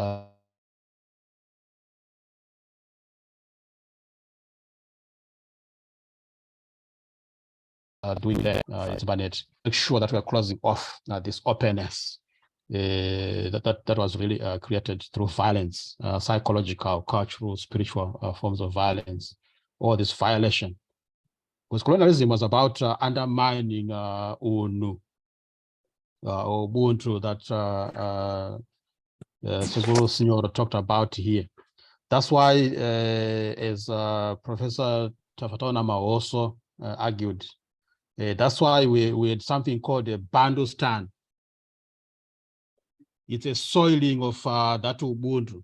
doing there. Dzimbanhete, make sure that we are closing off this openness that was really created through violence, psychological, cultural, spiritual forms of violence, or this violation. Because colonialism was about undermining UNU, or Ubuntu, that Sekuru Signoro talked about here. That's why, as Professor Tafatonama also argued, that's why we had something called a Bandustan. It's a soiling of that Ubuntu.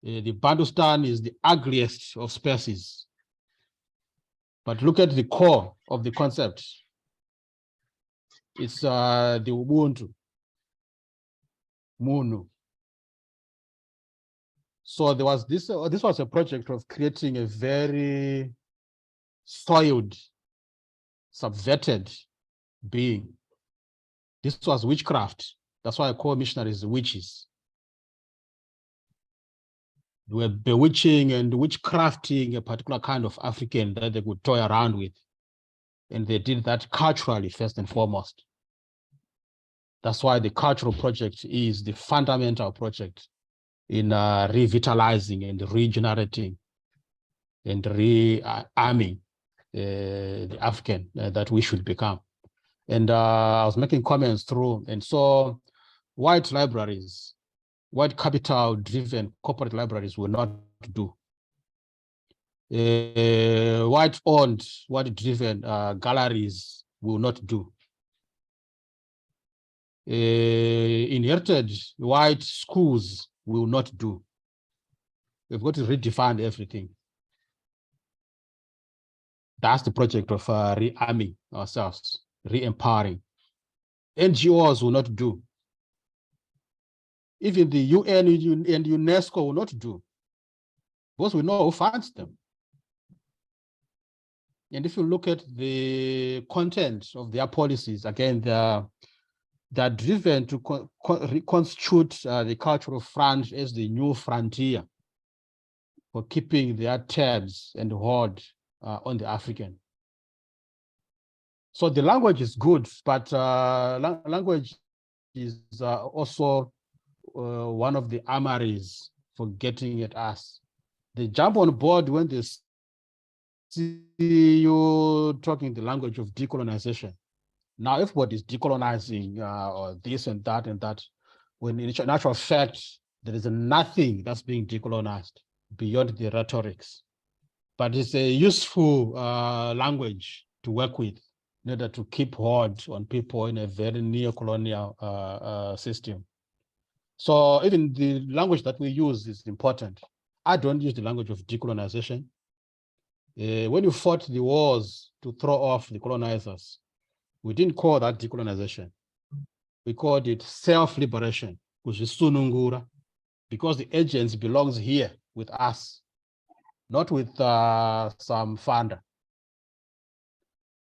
The Bandustan is the ugliest of species. But look at the core of the concept. It's the Ubuntu, Munu. So there was this was a project of creating a very soiled, subverted being. This was witchcraft That's why I call missionaries witches. They were bewitching and witchcrafting a particular kind of African that they could toy around with. And they did that culturally, first and foremost. That's why the cultural project is the fundamental project in revitalizing and regenerating and rearming the African that we should become. And I was making comments through, and so white libraries, white capital-driven corporate libraries will not do. White-owned, white-driven galleries will not do. Inherited white schools will not do. We've got to redefine everything. That's the project of rearming ourselves, re-empowering. NGOs will not do. Even the UN and UNESCO will not do, because we know who funds them. And if you look at the content of their policies, again, they're driven to reconstitute the cultural front as the new frontier for keeping their tabs and hold on the African. So the language is good, but language is also one of the armories for getting at us. They jump on board when they see you talking the language of decolonization. Now everybody's decolonizing or this and that and that, when in actual fact, there is nothing that's being decolonized beyond the rhetorics. But it's a useful language to work with in order to keep hold on people in a very neo-colonial system. So even the language that we use is important. I don't use the language of decolonization. When you fought the wars to throw off the colonizers, we didn't call that decolonization. We called it self-liberation, which is sunungura, because the agents belongs here with us, not with some funder.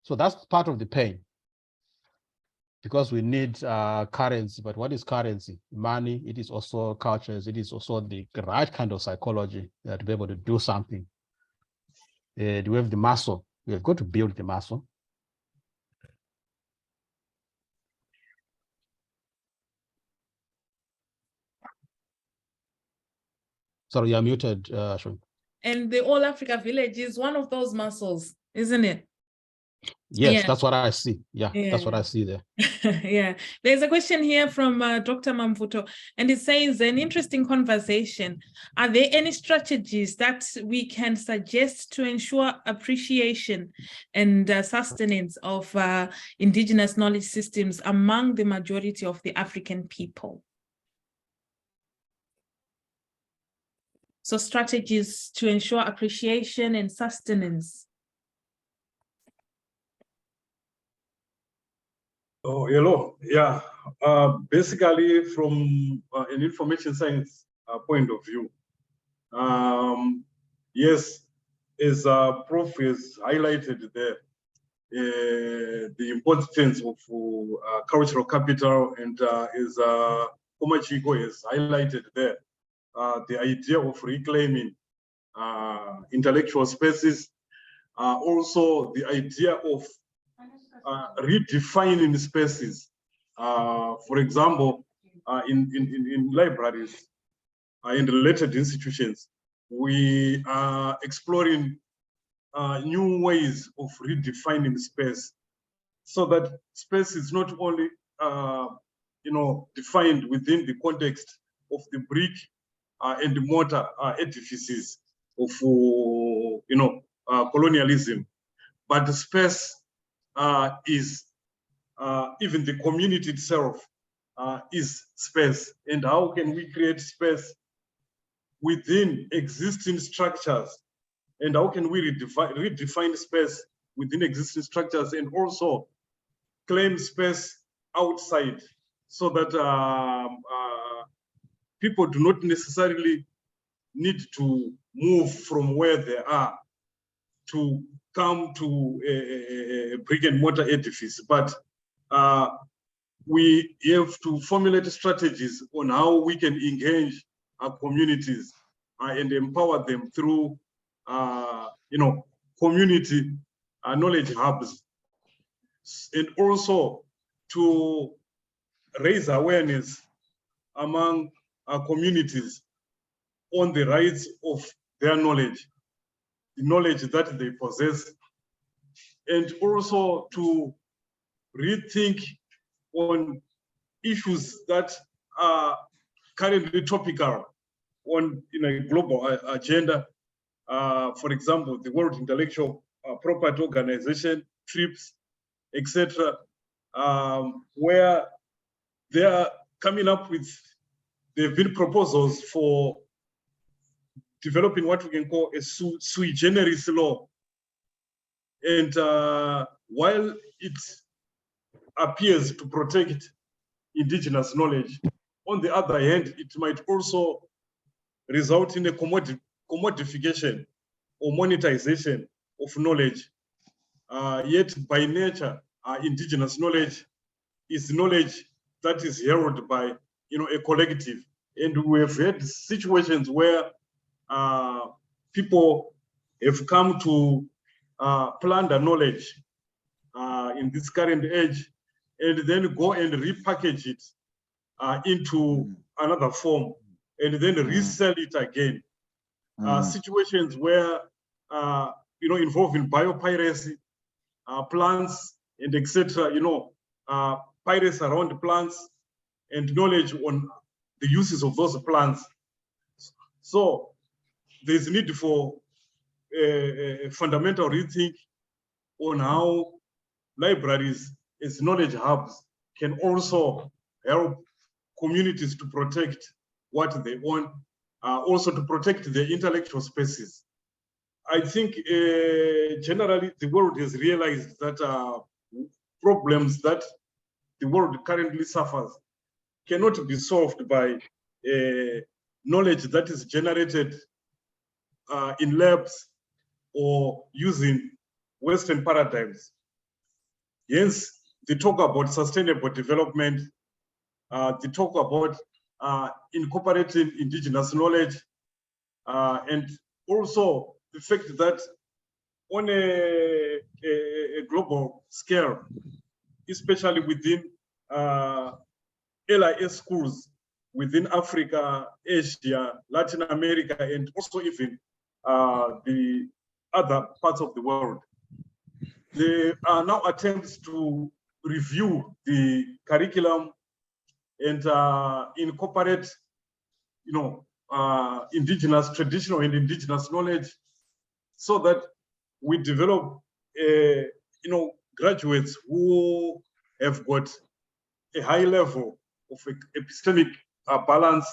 So that's part of the pain, because we need currency. But what is currency? Money. It is also cultures. It is also the right kind of psychology to be able to do something. Do we have the muscle? We have got to build the muscle. Sorry, you're muted, Sean. And the All Africa Village is one of those muscles, isn't it? Yes, Yeah. that's what I see. Yeah, that's what I see there. Yeah, there's a question here from Dr. Mamvuto, and it says, an interesting conversation. Are there any strategies that we can suggest to ensure appreciation and sustenance of indigenous knowledge systems among the majority of the African people? So strategies to ensure appreciation and sustenance. Oh, hello. Yeah. Basically, from an information science point of view, yes, as Prof has highlighted there, the importance of cultural capital, and as Chikowero has highlighted there, the idea of reclaiming intellectual spaces, also the idea of redefining spaces. For example, in libraries and related institutions, we are exploring new ways of redefining space, so that space is not only defined within the context of the brick and the mortar edifices of colonialism, but the space is even the community itself is space. And how can we create space within existing structures? And how can we redefine space within existing structures, and also claim space outside, so that people do not necessarily need to move from where they are to come to a brick and mortar edifice, but we have to formulate strategies on how we can engage our communities and empower them through, community knowledge hubs, and also to raise awareness among our communities on the rights of their knowledge, the knowledge that they possess, and also to rethink on issues that are currently topical in a global agenda. For example, the World Intellectual Property Organization, TRIPS, etc., where they are coming up with, there have been proposals for developing what we can call a sui generis law. And while it appears to protect indigenous knowledge, on the other hand, it might also result in a commodification or monetization of knowledge. Yet by nature, indigenous knowledge is knowledge that is held by a collective. And we have had situations where people have come to plunder knowledge in this current age, and then go and repackage it into another form, and then resell it again. Situations where, involving biopiracy, plants, and etc., pirates around plants, and knowledge on the uses of those plants. So there's need for a fundamental rethink on how libraries as knowledge hubs can also help communities to protect what they own, also to protect their intellectual spaces. I think generally the world has realized that problems that the world currently suffers cannot be solved by knowledge that is generated in labs or using Western paradigms. Hence, they talk about sustainable development, they talk about incorporating indigenous knowledge, and also the fact that on a global scale, especially within LIS schools within Africa, Asia, Latin America, and also even the other parts of the world, there are now attempts to review the curriculum and incorporate, indigenous, traditional and indigenous knowledge, so that we develop, graduates who have got a high level of epistemic balance,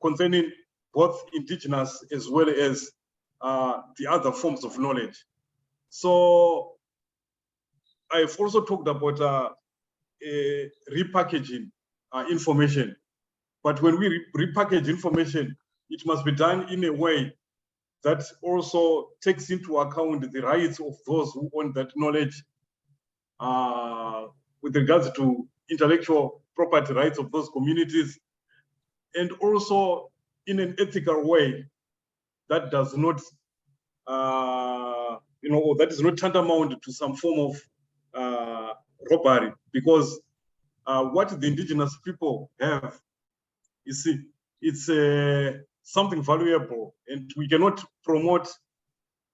concerning both indigenous as well as the other forms of knowledge. So I've also talked about repackaging information. But when we repackage information, it must be done in a way that also takes into account the rights of those who own that knowledge, with regards to intellectual property rights of those communities, and also in an ethical way that does not, that is not tantamount to some form of robbery, because what the indigenous people have, you see, it's something valuable, and we cannot promote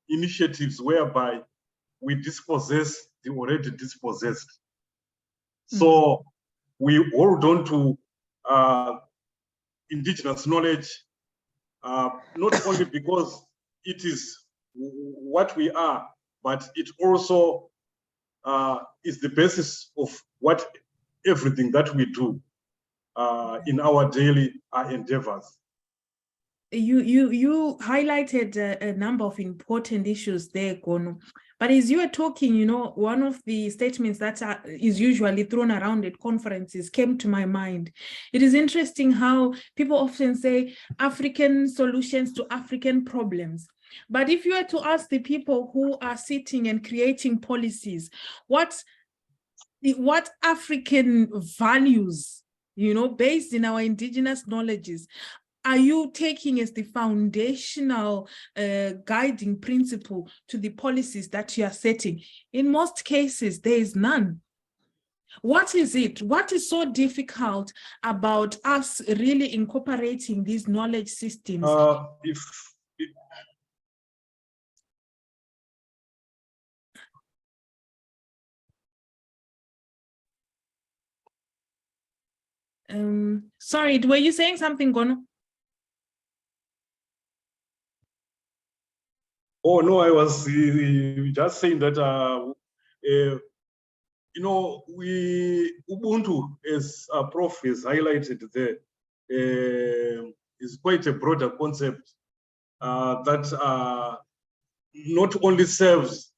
initiatives whereby we dispossess the already dispossessed. So we hold on to indigenous knowledge, not only because it is what we are, but it also is the basis of everything that we do in our daily endeavors. You highlighted a number of important issues there, Gono. But as you were talking, one of the statements that is usually thrown around at conferences came to my mind. It is interesting how people often say African solutions to African problems. But if you were to ask the people who are sitting and creating policies, what what African values, based in our indigenous knowledges, are you taking as the foundational guiding principle to the policies that you are setting? In most cases, there is none. What is it? What is so difficult about us really incorporating these knowledge systems? Sorry, were you saying something, Gono? Oh, no, I was just saying that, Ubuntu, as Prof has highlighted there, is quite a broader concept that not only serves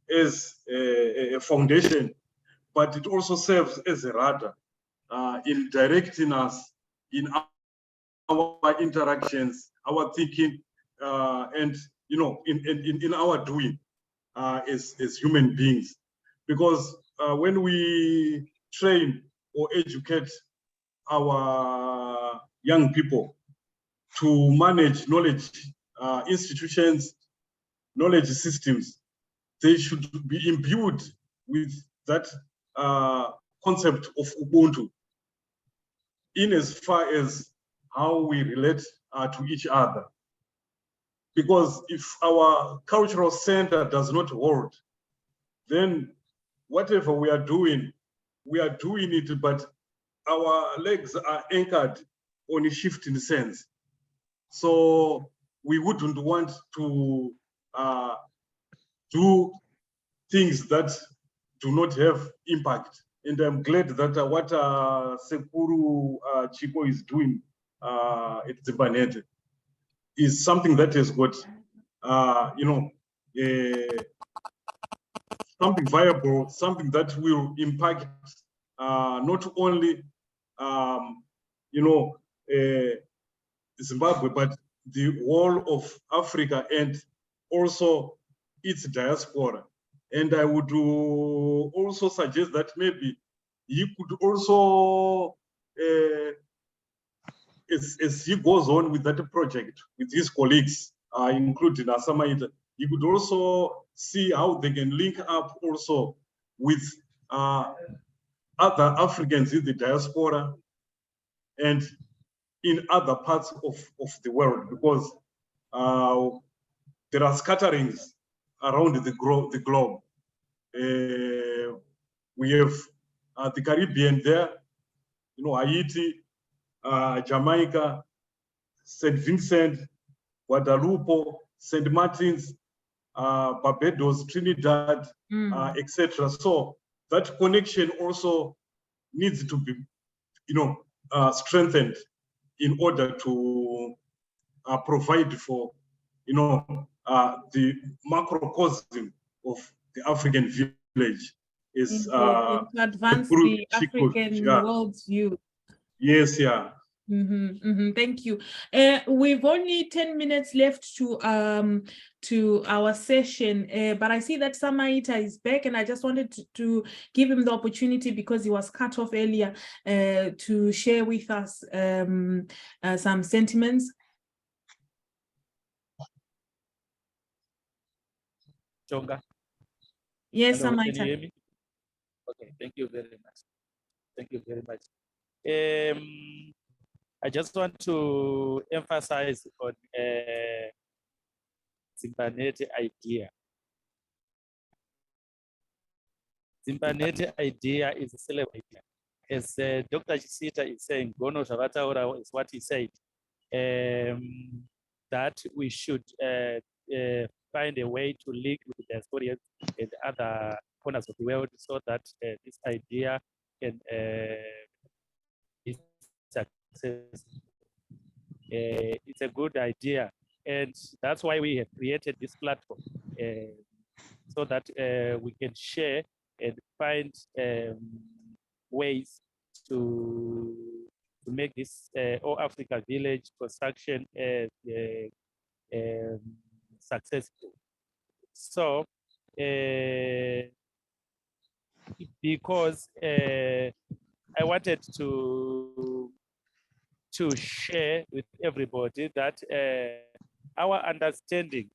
as a foundation, but it also serves as a radar in directing us in our interactions, our thinking, and in our doing as human beings. Because when we train or educate our young people to manage knowledge institutions, knowledge systems, they should be imbued with that concept of Ubuntu in as far as how we relate to each other. Because if our cultural center does not hold, then whatever we are doing it, but our legs are anchored on a shifting sense. So we wouldn't want to do things that do not have impact. And I'm glad that what Sekuru Chiko is doing at Dzimbanhete is something that has got, something viable, something that will impact not only, Zimbabwe, but the whole of Africa and also its diaspora. And I would also suggest that maybe he could also, as he goes on with that project with his colleagues, including Asamaita, he could also see how they can link up also with other Africans in the diaspora and in other parts of the world, because there are scatterings around the globe. We have the Caribbean there, Haiti, Jamaica, St. Vincent, Guadalupe, St. Martin's, Barbados, Trinidad, etc. So that connection also needs to be, strengthened in order to provide for, the macrocosm of the African village is to advance the African worldview. Yes, yeah. Thank you. We've only 10 minutes left to our session, but I see that Samaita is back, and I just wanted to give him the opportunity, because he was cut off earlier, to share with us some sentiments. Chonga. Yes, Hello, Samaita. can you hear me? Okay, thank you very much. Thank you very much. I just want to emphasize on Dzimbanhete idea. Dzimbanhete idea is a celeb idea. As Dr. Chisita is saying, Gono Zavataura is what he said, that we should find a way to link with the diasporians and other corners of the world, so that this idea can be successful. It's a good idea, and that's why we have created this platform, so that we can share and find ways to make this All Africa Village construction successful. So because I wanted to share with everybody that our understanding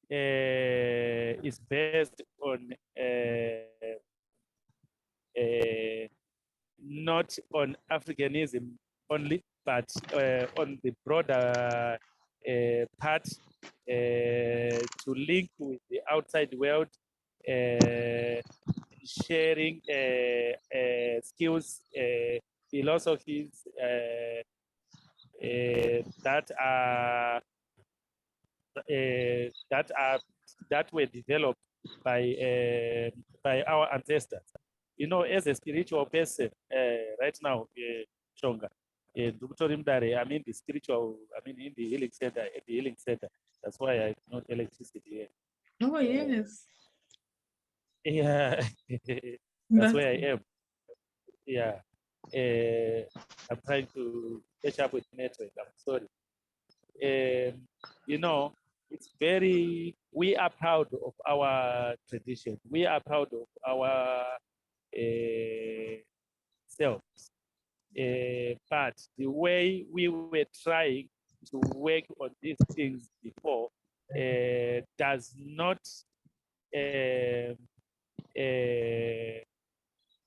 is based on not on Africanism only, but on the broader part to link with the outside world, sharing skills, philosophies that were developed by our ancestors. You know, as a spiritual person, right now, Chonga, I'm in the spiritual, in the healing center, at the healing center. That's why I not electricity here. Oh, yes. Yeah, that's where I am. Yeah, I'm trying to catch up with network. I'm sorry. You know, it's we are proud of our tradition. We are proud of our selves. But the way we were trying to work on these things before does not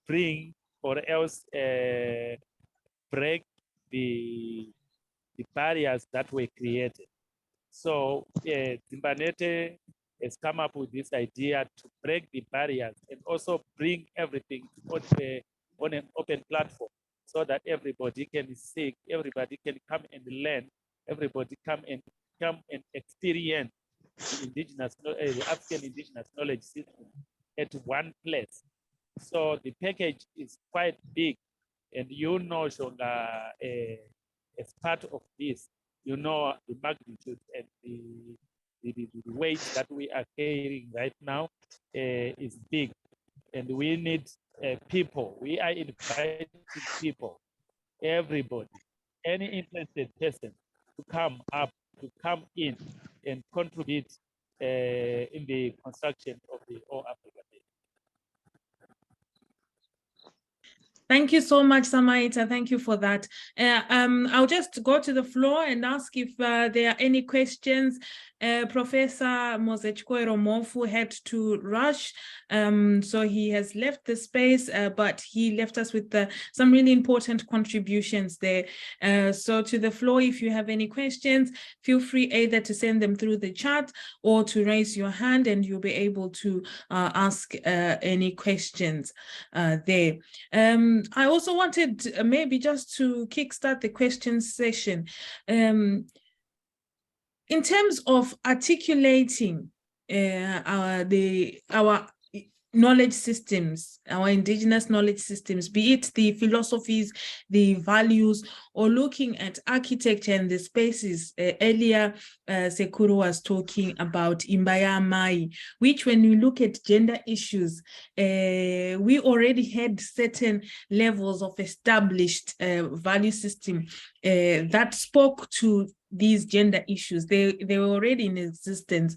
bring or else break the barriers that were created. So Dzimbanhete has come up with this idea to break the barriers and also bring everything on an open platform so that everybody can seek, everybody can come and learn, everybody come and experience the indigenous, the African indigenous knowledge system at one place. So the package is quite big, and you know, Shonga, as part of this, you know the magnitude and the weight that we are carrying right now is big, and we need people. We are inviting people, everybody, any interested person to come up, to come in and contribute in the construction of the All Africa Day. Thank you so much, Samaita. Thank you for that. I'll just go to the floor and ask if there are any questions. Professor Mhoze Chikowero had to rush, so he has left the space, but he left us with some really important contributions there. So to the floor, if you have any questions, feel free either to send them through the chat or to raise your hand, and you'll be able to ask any questions there. I also wanted maybe just to kickstart the question session. In terms of articulating our knowledge systems, our indigenous knowledge systems, be it the philosophies, the values, or looking at architecture and the spaces. Earlier, Sekuru was talking about Imbaya Mai, which when you look at gender issues, we already had certain levels of established value system that spoke to these gender issues. They were already in existence.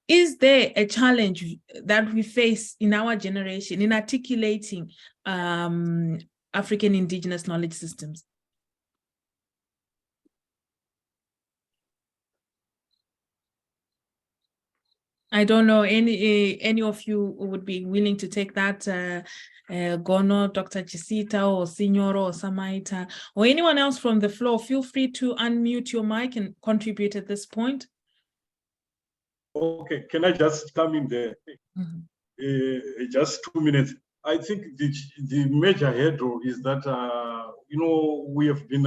Is there a challenge that we face in our generation in articulating African indigenous knowledge systems? I don't know, any of you would be willing to take that, Gono, Dr. Chisita, or Signoro, or Samaita, or anyone else from the floor. Feel free to unmute your mic and contribute at this point. Okay, can I just come in there? Mm-hmm. Just 2 minutes. I think the major hurdle is that, we have been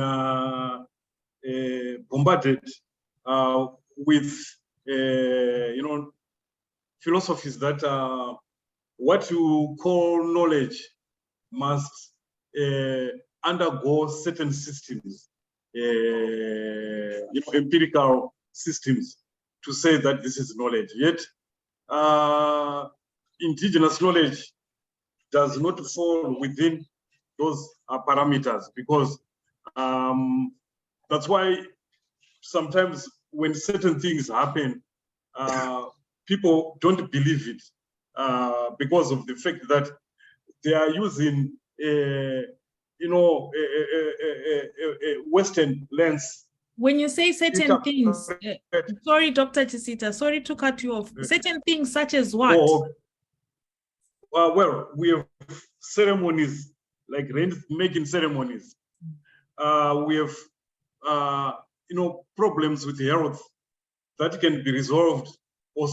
bombarded with, philosophies that what you call knowledge must undergo certain systems, empirical systems, to say that this is knowledge. Yet, indigenous knowledge does not fall within those parameters, because that's why sometimes when certain things happen, people don't believe it because of the fact that they are using, you know, a Western lens. When you say certain things, sorry, Dr. Chisita, sorry to cut you off. Certain things such as what? Well, we have ceremonies, like rain-making ceremonies. We have, you know, problems with health that can be resolved or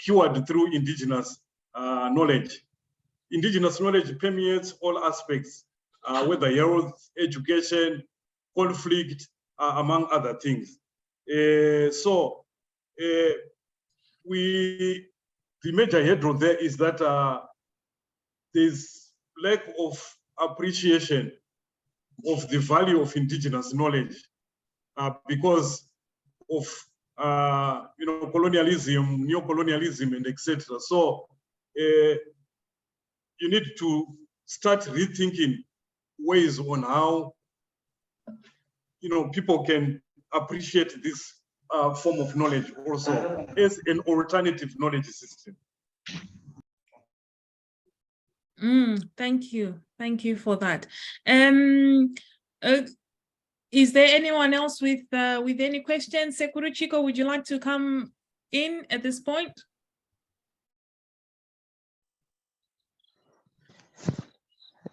cured through indigenous knowledge. Indigenous knowledge permeates all aspects, whether health, education, conflict, among other things. The major hurdle there is that there's lack of appreciation of the value of indigenous knowledge because of you know, colonialism, neo-colonialism, and etc. So you need to start rethinking ways on how, you know, people can appreciate this form of knowledge also as an alternative knowledge system. Thank you for that. Is there anyone else with any questions? Sekuru, Chiko, would you like to come in at this point?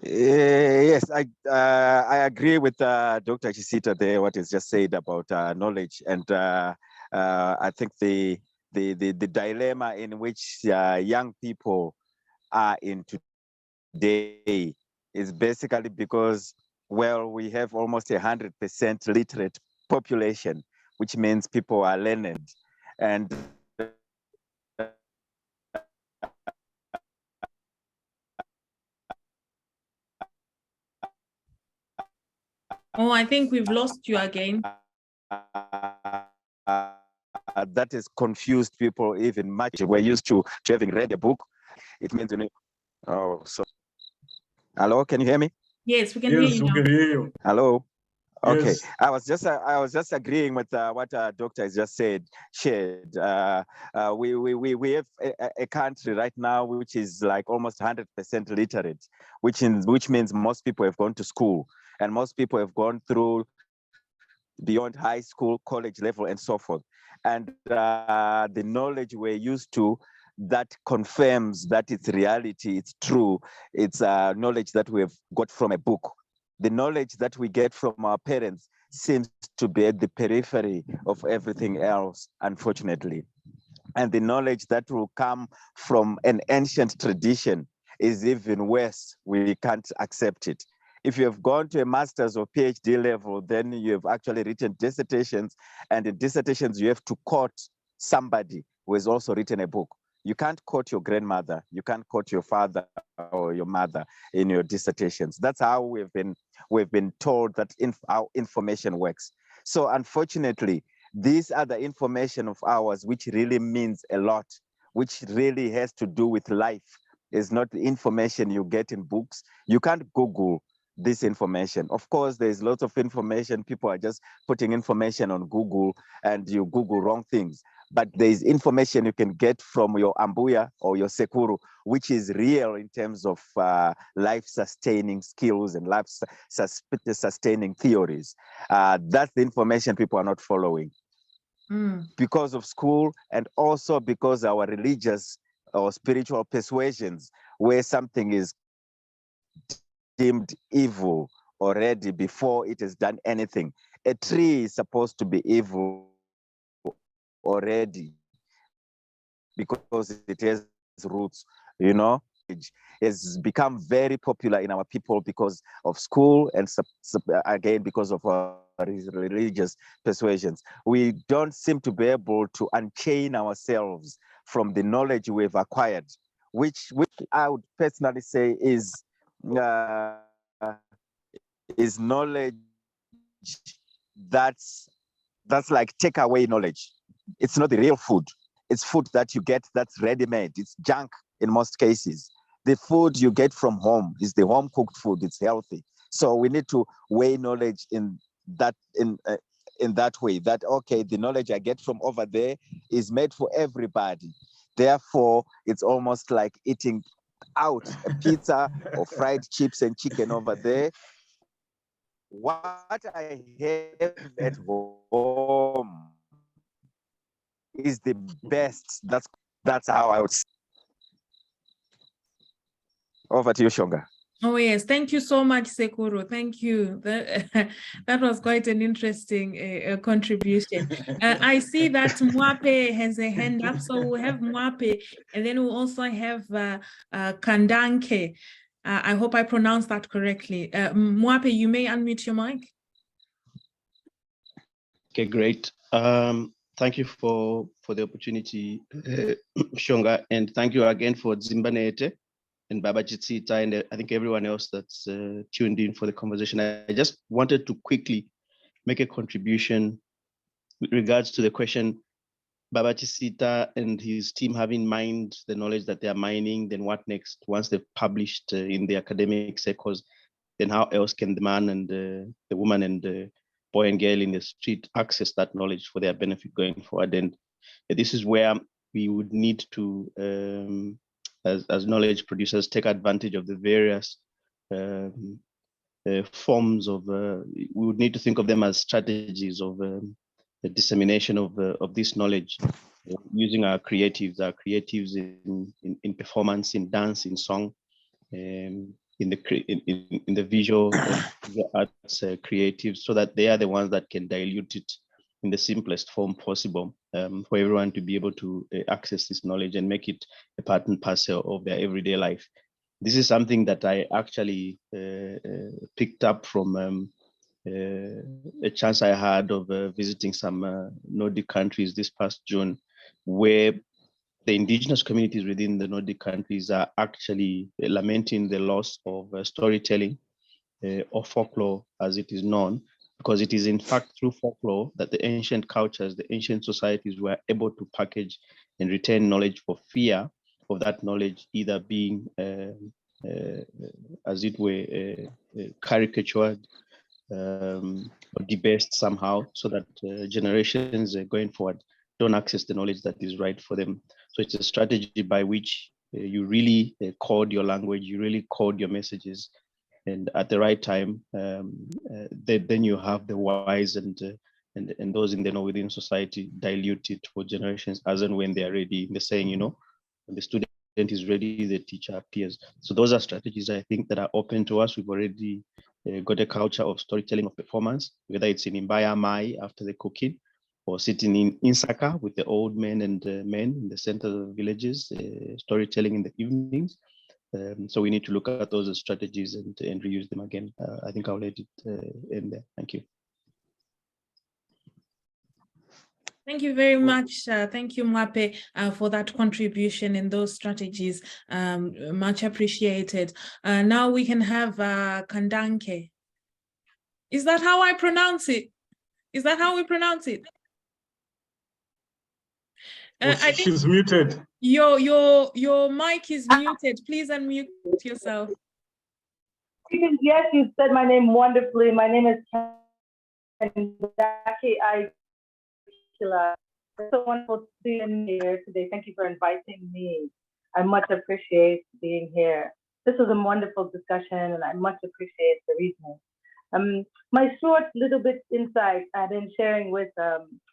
Yes, I agree with Dr. Chisita there, what is just said about knowledge, and I think the dilemma in which young people are in today is basically because, well, we have almost 100% literate population, which means people are learned, and Oh, I think we've lost you again. That has confused people even much. We're used to having read a book. It means, you know, oh, so. Hello, can you hear me? Yes, we can hear you now. We can hear you. Hello. Okay, Yes. I was just agreeing with what Doctor has just shared. We have a country right now which is like almost 100% literate, which means most people have gone to school, and most people have gone through beyond high school, college level, and so forth. And the knowledge we're used to that confirms that it's reality, it's true, it's knowledge that we've got from a book. The knowledge that we get from our parents seems to be at the periphery of everything else, unfortunately. And the knowledge that will come from an ancient tradition is even worse. We can't accept it. If you have gone to a master's or PhD level, then you have actually written dissertations, and in dissertations, you have to quote somebody who has also written a book. You can't quote your grandmother, you can't quote your father or your mother in your dissertations. That's how we've been told that how information works. So unfortunately, these are the information of ours, which really means a lot, which really has to do with life. It's not the information you get in books. You can't Google this information. Of course, there's lots of information. People are just putting information on Google, and you Google wrong things. But there's information you can get from your Ambuya or your Sekuru, which is real in terms of life-sustaining skills and life-sustaining theories. That's the information people are not following. Because of school, and also because our religious or spiritual persuasions, where something is deemed evil already before it has done anything. A tree is supposed to be evil already because it has roots, you know. It has become very popular in our people because of school, and again because of our religious persuasions. We don't seem to be able to unchain ourselves from the knowledge we've acquired, which I would personally say is knowledge that's like takeaway knowledge. It's not the real food. It's food that you get that's ready-made. It's junk in most cases. The food you get from home is the home-cooked food. It's healthy. So we need to weigh knowledge in that way. That okay, the knowledge I get from over there is made for everybody. Therefore, it's almost like eating out a pizza or fried chips and chicken over there. What I have at home is the best. That's how I would say. Over to you, Shonga. Oh, yes. Thank you so much, Sekuru. Thank you. That was quite an interesting contribution. I see that Mwape has a hand up, so we'll have Mwape, and then we'll also have Kandanke. I hope I pronounced that correctly. Mwape, you may unmute your mic. Okay, great. Thank you for the opportunity, Shonga, and thank you again for Dzimbanhete and Baba Chisita, and I think everyone else that's tuned in for the conversation. I just wanted to quickly make a contribution with regards to the question, Baba Chisita and his team have in mind the knowledge that they are mining, then what next? Once they've published in the academic circles, then how else can the man and the woman and the boy and girl in the street access that knowledge for their benefit going forward? And this is where we would need to, as knowledge producers, take advantage of the various forms of, we would need to think of them as strategies of the dissemination of this knowledge, using our creatives in performance, in dance, in song, in the visual arts creatives, so that they are the ones that can dilute it in the simplest form possible, for everyone to be able to access this knowledge and make it a part and parcel of their everyday life. This is something that I actually picked up from a chance I had of visiting some Nordic countries this past June, where the indigenous communities within the Nordic countries are actually lamenting the loss of storytelling or folklore as it is known, because it is in fact through folklore that the ancient cultures, the ancient societies were able to package and retain knowledge, for fear of that knowledge either being, as it were, caricatured or debased somehow, so that generations going forward don't access the knowledge that is right for them. So it's a strategy by which you really code your language, you really code your messages, and at the right time, then you have the wise and those in the know within society dilute it for generations as and when they are ready. The saying, you know, when the student is ready, the teacher appears. So those are strategies I think that are open to us. We've already got a culture of storytelling of performance, whether it's in Imbaya Mai after the cooking, or sitting in Insaka with the old men and men in the center of the villages, storytelling in the evenings. So we need to look at those strategies and reuse them again. I think I'll let it end there. Thank you. Thank you very much. Thank you, Mwape, for that contribution and those strategies. Much appreciated. Now we can have Kandanke. Is that how I pronounce it? Is that how we pronounce it? I think she's muted. Your mic is muted. Please unmute yourself. Yes, you said my name wonderfully. My name is Kandanke IFLA. It's so wonderful to be here today. Thank you for inviting me. I much appreciate being here. This was a wonderful discussion, and I much appreciate the reasoning. My short little bit insight I've been sharing with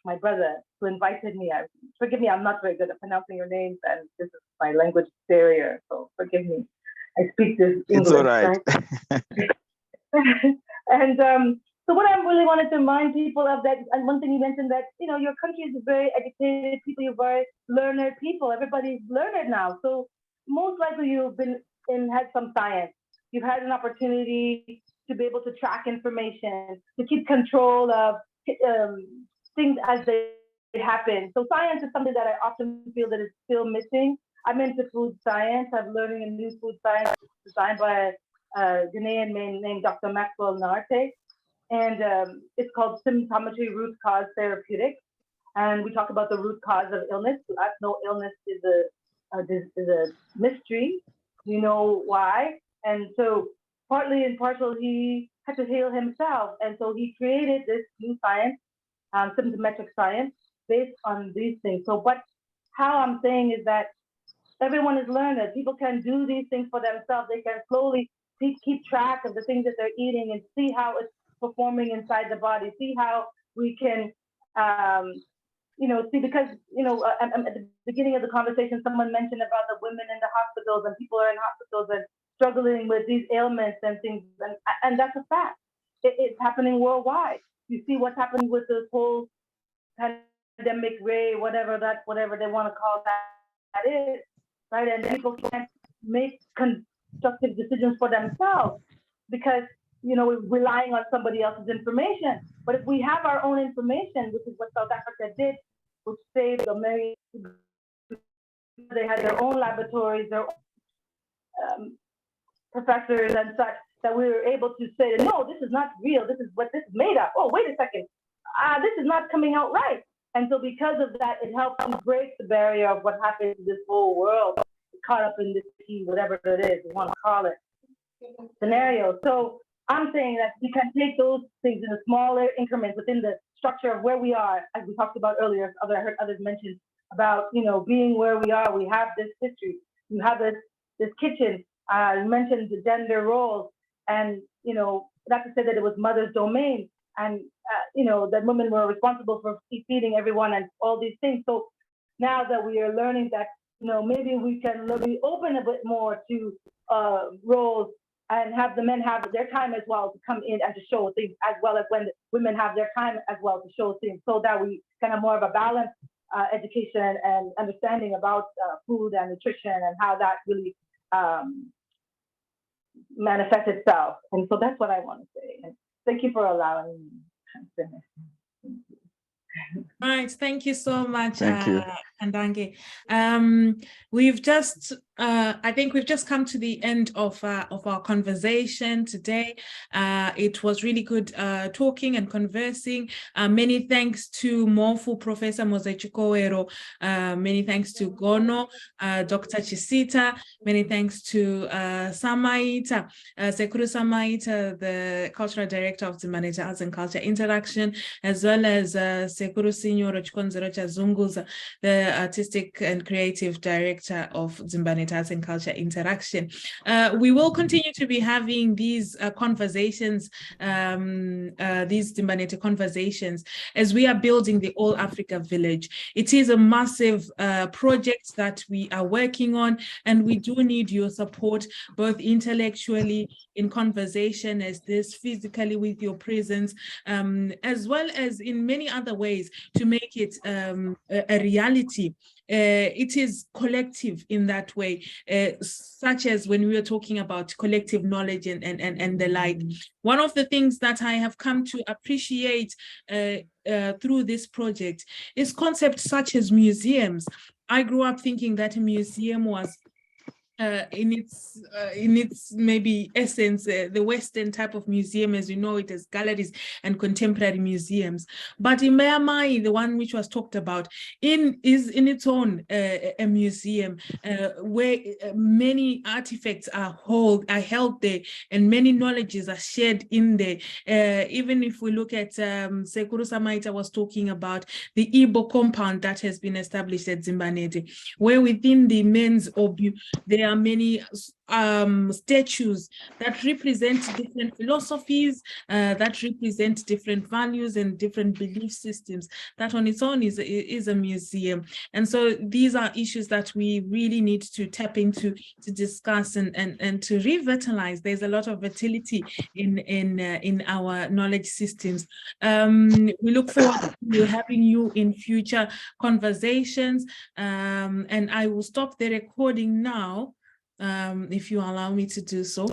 my brother who invited me. Forgive me, I'm not very good at pronouncing your names, and this is my language barrier, so forgive me. I speak this English. It's all right. And so what I really wanted to remind people of that, and one thing you mentioned, that, you know, your country is very educated people, you're very learned people. Everybody's learned now. So most likely you've been had some science. You've had an opportunity to be able to track information, to keep control of things as they happen. So science is something that I often feel that is still missing. I'm into food science. I'm learning a new food science designed by a Ghanaian man named Dr. Maxwell Narte. And it's called symptometry root cause therapeutics. And we talk about the root cause of illness. To us, no illness is a mystery. We know why. And so partly and partial, he had to heal himself. And so he created this new science, symptometric science, based on these things. So how I'm saying is that everyone is learned. People can do these things for themselves. They can slowly keep track of the things that they're eating and see how it's performing inside the body, see how we can, see, because, at the beginning of the conversation, someone mentioned about the women in the hospitals, and people are in hospitals and struggling with these ailments and things. And that's a fact. It's happening worldwide. You see what's happening with this whole pandemic ray, whatever they want to call that is, right? And people can't make constructive decisions for themselves because, we're relying on somebody else's information. But if we have our own information, which is what South Africa did, which saved America, they had their own laboratories, their own professors and such, that we were able to say, no, this is not real. This is what this is made of. Oh, wait a second. This is not coming out right. And so because of that, it helped to break the barrier of what happened to this whole world, caught up in this whatever it is, you want to call it, scenario. So I'm saying that we can take those things in a smaller increments within the structure of where we are, as we talked about earlier. I heard others mention about, being where we are. We have this history. You have this kitchen. You mentioned the gender roles, and not to say that it was mother's domain, and that women were responsible for feeding everyone and all these things. So now that we are learning that, maybe we can be open a bit more to roles and have the men have their time as well to come in and to show things, as well as when the women have their time as well to show things, so that we kind of more of a balanced education and understanding about food and nutrition and how that really manifests itself. And so that's what I want to say. And thank you for allowing me to finish. Right, thank you so much, Thank you. Kandange. I think we've just come to the end of our conversation today. It was really good talking and conversing. Many thanks to Mofu, Professor Mhoze Chikowero. Many thanks to Gono, Dr. Chisita. Many thanks to Samaita, Sekuru Samaita, the Cultural Director of Dzimbanhete Arts and Culture Interaction, as well as Sekuru Signoro Chikonzero Chazunguza, the Artistic and Creative Director of Dzimbanhete Arts and Culture Interaction. We will continue to be having these conversations, these Dzimbanhete conversations, as we are building the All Africa Village. It is a massive project that we are working on, and we do need your support, both intellectually, in conversation as this, physically with your presence, as well as in many other ways to make it a reality. It is collective in that way, such as when we were talking about collective knowledge and the like. One of the things that I have come to appreciate through this project is concepts such as museums. I grew up thinking that a museum was in its maybe essence, the Western type of museum as you know it, as galleries and contemporary museums. But in Myanmar, the one which was talked about, is in its own a museum where many artifacts are held there, and many knowledges are shared in there. Even if we look at Sekuru Samaita was talking about the Igbo compound that has been established at Dzimbanhete, where within the men's obu there are many statues that represent different philosophies, that represent different values and different belief systems. That on its own is a museum. And so these are issues that we really need to tap into, to discuss and to revitalize. There's a lot of fertility in our knowledge systems. We look forward to having you in future conversations, and I will stop the recording now, if you allow me to do so.